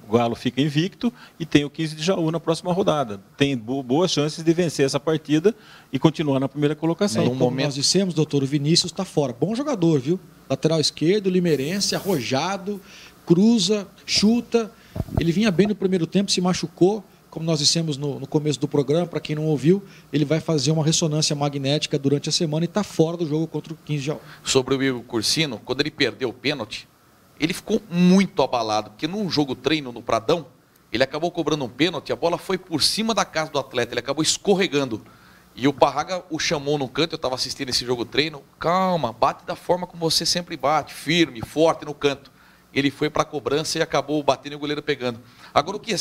O Galo fica invicto e tem o 15 de Jaú na próxima rodada. Tem boas chances de vencer essa partida e continuar na primeira colocação. Como nós dissemos, doutor, o Vinícius está fora. Bom jogador, viu? Lateral esquerdo, limeirense, arrojado, cruza, chuta. Ele vinha bem no primeiro tempo, se machucou. Como nós dissemos no começo do programa, para quem não ouviu, ele vai fazer uma ressonância magnética durante a semana e está fora do jogo contra o 15 de Jaú. Sobre o Igor Cursino, quando ele perdeu o pênalti, ele ficou muito abalado, porque num jogo treino no Pradão, ele acabou cobrando um pênalti, a bola foi por cima da casa do atleta, ele acabou escorregando. E o Parraga o chamou no canto, eu estava assistindo esse jogo treino, calma, bate da forma como você sempre bate, firme, forte no canto. Ele foi para a cobrança e acabou batendo e o goleiro pegando. Agora o que é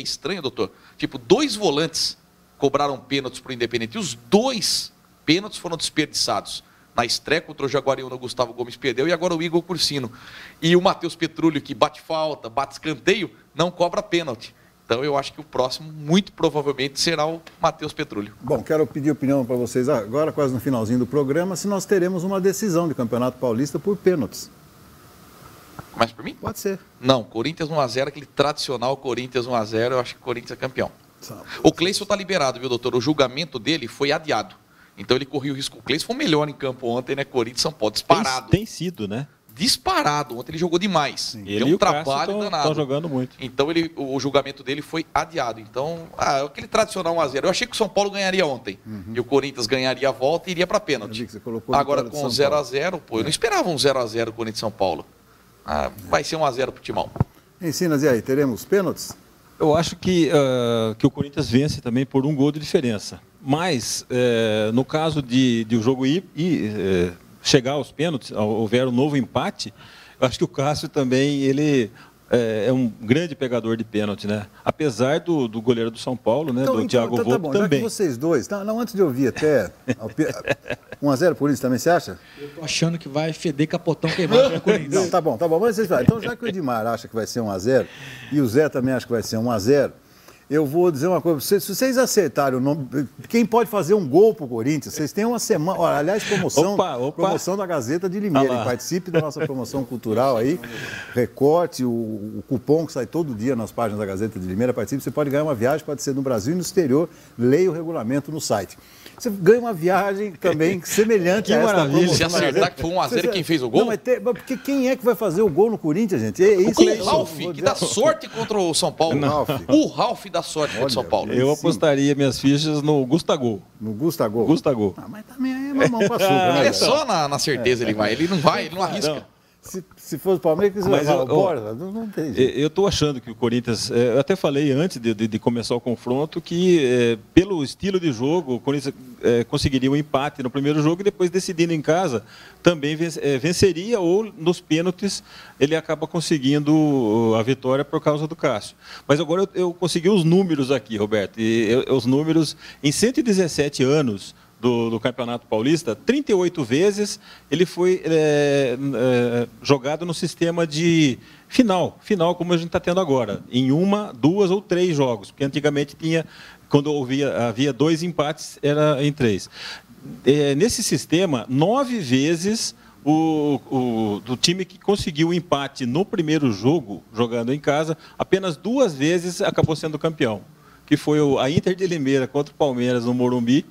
estranho, doutor, tipo, 2 volantes cobraram pênaltis para o Independente, e os 2 pênaltis foram desperdiçados. Na estreia contra o Jaguariúna, o Gustavo Gomes perdeu, e agora o Igor Cursino. E o Matheus Petrulho, que bate falta, bate escanteio, não cobra pênalti. Então eu acho que o próximo, muito provavelmente, será o Matheus Petrulho. Bom, quero pedir opinião para vocês agora, quase no finalzinho do programa, se nós teremos uma decisão de Campeonato Paulista por pênaltis. Mas por mim? Pode ser. Não, Corinthians 1-0, aquele tradicional Corinthians 1-0, eu acho que o Corinthians é campeão. O Cleison está liberado, viu, doutor? O julgamento dele foi adiado. Então ele corria o risco. O Cleison foi o melhor em campo ontem, né? Corinthians São Paulo, disparado. Tem sido, né? Disparado. Ontem ele jogou demais. Ele Deu um trabalho danado. Estão jogando muito. Então o julgamento dele foi adiado. Então, aquele tradicional 1-0. Eu achei que o São Paulo ganharia ontem. E o Corinthians ganharia a volta e iria para pênalti. Agora com 0-0, pô, eu não esperava um 0-0 Corinthians São Paulo. Vai ser 1-0 pro Timão. Ensinas, e aí, teremos pênaltis? Eu acho que o Corinthians vence também por 1 gol de diferença. Mas, no caso de o jogo chegar aos pênaltis, houver um novo empate, eu acho que o Cássio também ele é um grande pegador de pênalti, né? Apesar do goleiro do São Paulo, né? Do Thiago Volpe bom, também. Já que vocês dois, não, antes de ouvir até 1-0 por isso também, você acha? Eu tô achando que vai feder capotão queimado para Corinthians. Não, tá bom. Mas vocês então já que o Edmar acha que vai ser 1-0 e o Zé também acha que vai ser 1-0, eu vou dizer uma coisa. Se vocês acertarem o nome... Quem pode fazer um gol pro Corinthians? Vocês têm uma semana... Olha, aliás, promoção da Gazeta de Limeira. Participe da nossa promoção cultural aí. Recorte o cupom que sai todo dia nas páginas da Gazeta de Limeira. Participe. Você pode ganhar uma viagem, pode ser no Brasil e no exterior. Leia o regulamento no site. Você ganha uma viagem também semelhante a essa promoção. Se acertar que foi 1-0 quem fez o gol? Não, mas porque quem é que vai fazer o gol no Corinthians, gente? O Ralf, que dá sorte contra o São Paulo. O Ralf dá sorte contra o São Paulo. Eu apostaria minhas fichas no Gustavo. No Gustavo? Gustavo. Mas também é mamão com açúcar, né? É só na certeza ele vai. Ele não arrisca. Não. Se fosse o Palmeiras, não tem jeito. Eu estou achando que o Corinthians... Eu até falei antes de começar o confronto que, pelo estilo de jogo, o Corinthians conseguiria um empate no primeiro jogo e depois, decidindo em casa, também venceria ou, nos pênaltis, ele acaba conseguindo a vitória por causa do Cássio. Mas agora eu consegui os números aqui, Roberto. Os números, em 117 anos... Do Campeonato Paulista, 38 vezes ele foi jogado no sistema de final como a gente está tendo agora, em 1, 2 ou 3 jogos, porque antigamente quando havia 2 empates, era em 3. Nesse sistema, 9 vezes do time que conseguiu o empate no primeiro jogo, jogando em casa, apenas 2 vezes acabou sendo campeão, que foi a Inter de Limeira contra o Palmeiras no Morumbi,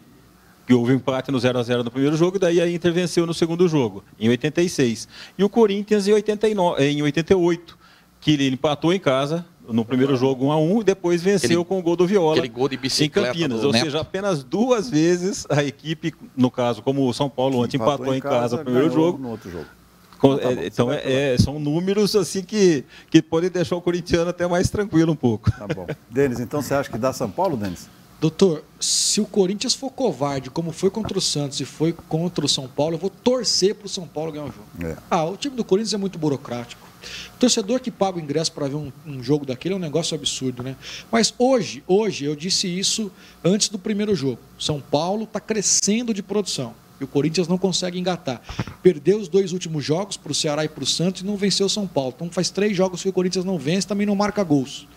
que houve um empate no 0-0 no primeiro jogo, e daí a Inter venceu no segundo jogo, em 86. E o Corinthians em 88, que ele empatou em casa, no primeiro jogo 1-1, e depois venceu com o gol do Viola, aquele gol de bicicleta em Campinas. Ou seja, apenas 2 vezes a equipe, no caso, como o São Paulo ontem empatou em casa no primeiro jogo. No outro jogo. Então, são números assim que podem deixar o corintiano até mais tranquilo um pouco. Tá bom. Denis, então você acha que dá São Paulo, Denis? Doutor, se o Corinthians for covarde, como foi contra o Santos e foi contra o São Paulo, eu vou torcer para o São Paulo ganhar o jogo. O time do Corinthians é muito burocrático. O torcedor que paga o ingresso para ver um jogo daquele é um negócio absurdo, né? Mas hoje, eu disse isso antes do primeiro jogo. São Paulo está crescendo de produção e o Corinthians não consegue engatar. Perdeu os 2 últimos jogos para o Ceará e para o Santos e não venceu o São Paulo. Então faz 3 jogos que o Corinthians não vence, também não marca gols.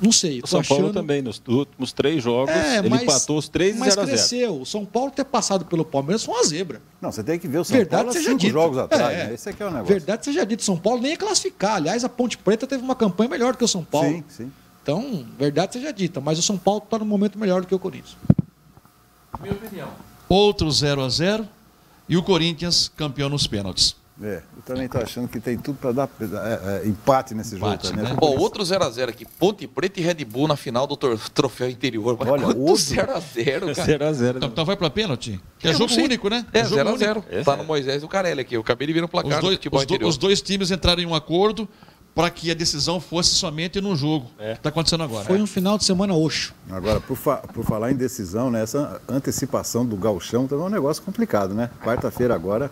Não sei. O São Paulo também, nos últimos 3 jogos, ele empatou os 3 e 0-0. Mas cresceu. O São Paulo ter passado pelo Palmeiras foi uma zebra. Não, você tem que ver o São Paulo 5 jogos atrás. Né? Esse aqui é o negócio. Verdade seja dito, São Paulo nem ia classificar. Aliás, a Ponte Preta teve uma campanha melhor do que o São Paulo. Sim, sim. Então, verdade seja dita. Mas o São Paulo está num momento melhor do que o Corinthians. Minha opinião. Outro 0-0 e o Corinthians campeão nos pênaltis. Eu também estou achando que tem tudo para dar empate nesse jogo. Né? Outro 0-0 aqui. Ponte Preta e Red Bull na final do troféu interior. Mas olha, outro 0-0, cara. 0-0. Então vai para pênalti? Que é jogo único, né? 0-0. Tá no Moisés e o Carelli aqui. Eu acabei de vir no placar. Os dois times entraram em um acordo para que a decisão fosse somente num jogo. Está acontecendo agora. Foi um final de semana oxo. Agora, por falar em decisão, né, essa antecipação do gauchão também é um negócio complicado, né? Quarta-feira agora...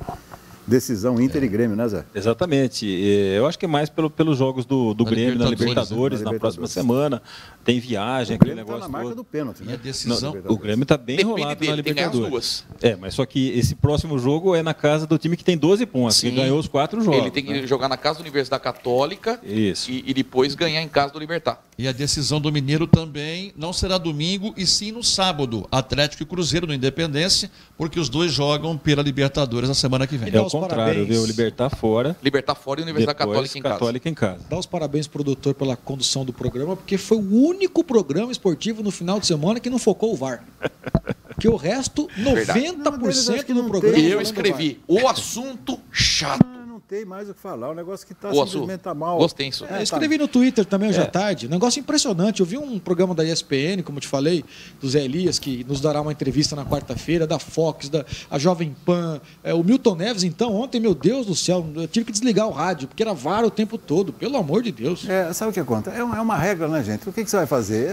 Decisão Inter e Grêmio, né, Zé? Exatamente. Eu acho que é mais pelos jogos do Grêmio na Libertadores, na próxima semana. Tem viagem, aquele negócio. Tá na marca do pênalti, né? E a decisão... O Grêmio está bem enrolado na Libertadores. Mas só que esse próximo jogo é na casa do time que tem 12 pontos, que ganhou os 4 jogos. Ele tem que jogar na casa da Universidade Católica e depois ganhar em casa do Libertad. E a decisão do Mineiro também não será domingo, e sim no sábado. Atlético e Cruzeiro no Independência, porque os dois jogam pela Libertadores na semana que vem. É o contrário, viu? Libertad fora. Libertad fora e Universidade Católica em casa. Dá os parabéns pro doutor pela condução do programa, porque foi o único programa esportivo no final de semana que não focou o VAR. Porque o resto, 90% do programa... E eu escrevi, o assunto chato. Não tem mais o que falar, o negócio que simplesmente tá mal. Gostei disso. Eu escrevi no Twitter também hoje à tarde, negócio impressionante. Eu vi um programa da ESPN, como eu te falei, do Zé Elias, que nos dará uma entrevista na quarta-feira, da Fox, a Jovem Pan, o Milton Neves, então, ontem, meu Deus do céu, eu tive que desligar o rádio, porque era VAR o tempo todo, pelo amor de Deus. Sabe o que acontece? É uma regra, né, gente? O que você vai fazer?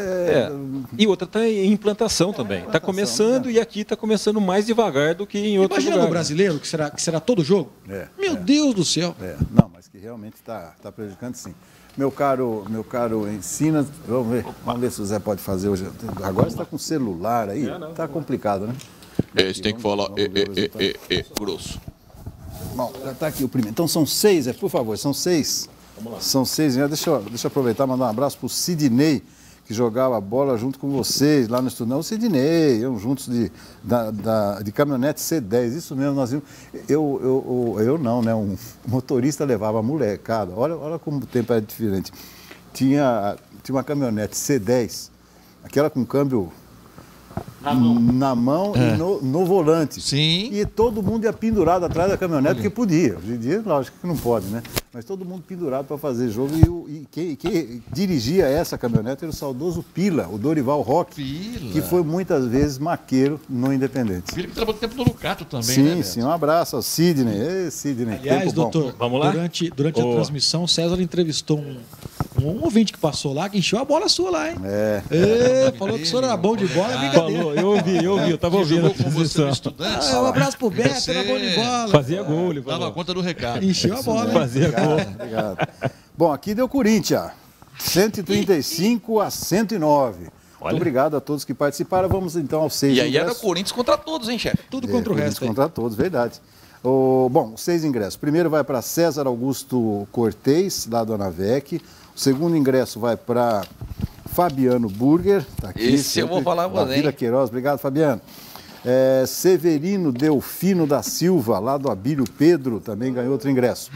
E outra está em implantação também. Está começando e aqui está começando mais devagar do que em outros lugares. Imagina no brasileiro, que será todo jogo? Meu Deus do céu. Não, mas que realmente está prejudicando, sim. Meu caro Ensina, vamos ver se o Zé pode fazer hoje. Agora você está com celular aí, está complicado, né? Você tem que falar grosso. Bom, já está aqui o primeiro. Então são 6, por favor, são 6. Vamos lá. São 6. Deixa eu aproveitar e mandar um abraço para o Sidney, que jogava bola junto com vocês lá no Estudão, o Sidney, iam juntos de caminhonete C10, isso mesmo, nós íamos, eu não, né, um motorista levava a molecada, olha como o tempo era diferente, tinha uma caminhonete C10, aquela com câmbio na mão e no volante. Sim. E todo mundo ia pendurado atrás da caminhonete, porque podia. Hoje em dia, lógico que não pode, né? Mas todo mundo pendurado para fazer jogo. E quem dirigia essa caminhonete era o saudoso Pila, o Dorival Roque, que foi muitas vezes maqueiro no Independente. Pila que trabalhou tempo no Lucato também, sim, né, sim, um abraço ao Sidney. Ei, Sidney, aliás, tempo doutor, bom. Vamos lá? Durante a transmissão, o César entrevistou um ouvinte que passou lá, que encheu a bola sua lá, hein? Falou que o senhor era bom de bola, brincadeira. Falou, eu ouvi, eu tava ouvindo a transmissão. Um abraço pro Beto, era bom de bola. Fazia gol, ele falou. Dava conta do recado. Encheu a bola, hein? Fazia gol. Obrigado. Bom, aqui deu Corinthians, 135-109. Muito obrigado a todos que participaram. Vamos então aos 6 ingressos. E aí era Corinthians contra todos, hein, chefe? Tudo contra o resto. Contra todos, verdade. Bom, os 6 ingressos. O primeiro vai para César Augusto Cortez, lá do Anavec. O segundo ingresso vai para Fabiano Burger. Tá aqui, esse eu vou falar pra você, Vila Queiroz. Obrigado, Fabiano. Severino Delfino da Silva, lá do Abílio Pedro, também ganhou outro ingresso.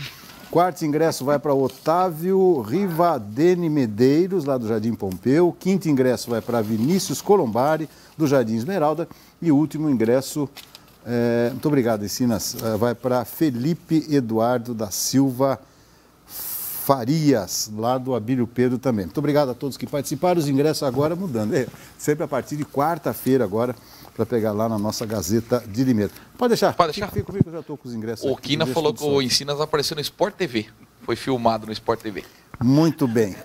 Quarto ingresso vai para Otávio Rivadene Medeiros, lá do Jardim Pompeu. Quinto ingresso vai para Vinícius Colombari, do Jardim Esmeralda. E o último ingresso, muito obrigado, Encinas, vai para Felipe Eduardo da Silva Farias, lá do Abílio Pedro também. Muito obrigado a todos que participaram. Os ingressos agora mudando. Sempre a partir de quarta-feira agora, para pegar lá na nossa Gazeta de Limeira. Pode deixar. Pode deixar. Fica comigo que eu já estou com os ingressos O aqui. Quina falou que o Encinas apareceu no Sport TV. Foi filmado no Sport TV. Muito bem.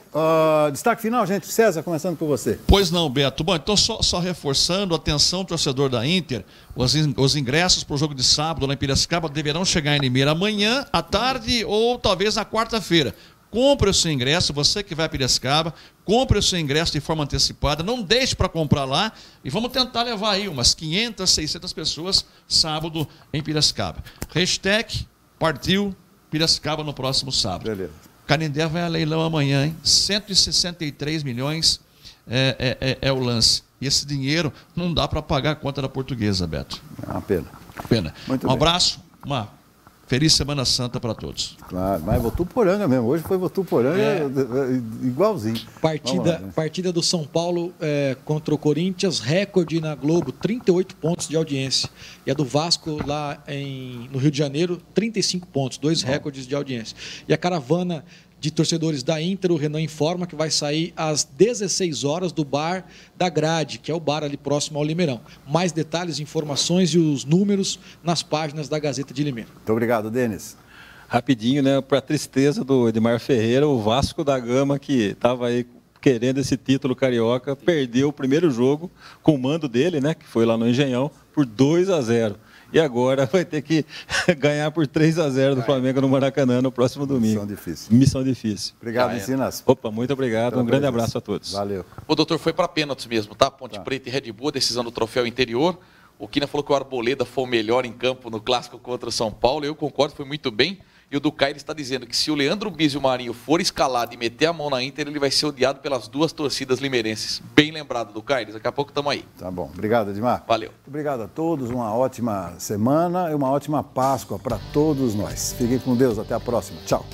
Destaque final, gente. César, começando por você. Pois não, Beto. Bom, então só reforçando, atenção, torcedor da Inter, os ingressos para o jogo de sábado lá em Piracicaba deverão chegar em Limeira amanhã, à tarde ou talvez na quarta-feira. Compre o seu ingresso, você que vai a Piracicaba, compre o seu ingresso de forma antecipada, não deixe para comprar lá e vamos tentar levar aí umas 500, 600 pessoas sábado em Piracicaba. Hashtag partiu Piracicaba no próximo sábado. Beleza. Canindé vai a leilão amanhã, hein? 163 milhões é o lance. E esse dinheiro não dá para pagar a conta da Portuguesa, Beto. É uma pena. Pena. Muito um bem. abraço, uma feliz Semana Santa para todos. Claro, mas Votuporanga mesmo. Hoje foi Votuporanga igualzinho. Partida do São Paulo contra o Corinthians, recorde na Globo, 38 pontos de audiência. E a do Vasco lá no Rio de Janeiro, 35 pontos, 2 recordes de audiência. E a caravana de torcedores da Inter, o Renan informa que vai sair às 16 horas do bar da Grade, que é o bar ali próximo ao Limeirão. Mais detalhes, informações e os números nas páginas da Gazeta de Limeira. Muito obrigado, Denis. Rapidinho, né? Para a tristeza do Edmar Ferreira, o Vasco da Gama, que estava aí querendo esse título carioca, perdeu o primeiro jogo com o mando dele, né? Que foi lá no Engenhão, por 2-0. E agora vai ter que ganhar por 3-0 do Flamengo no Maracanã no próximo domingo. Missão difícil. Obrigado, Encinas. Opa, muito obrigado. Um grande abraço a todos. Valeu. O doutor foi para pênaltis mesmo, tá? Ponte Preta e Red Bull, decisão do troféu interior. O Quina falou que o Arboleda foi o melhor em campo no clássico contra o São Paulo. Eu concordo, foi muito bem. E o Ducaire está dizendo que se o Leandro Bis e o Marinho for escalado e meter a mão na Inter, ele vai ser odiado pelas 2 torcidas limeirenses. Bem lembrado, Ducaire. Daqui a pouco estamos aí. Tá bom. Obrigado, Edmar. Valeu. Muito obrigado a todos. Uma ótima semana e uma ótima Páscoa para todos nós. Fiquem com Deus. Até a próxima. Tchau.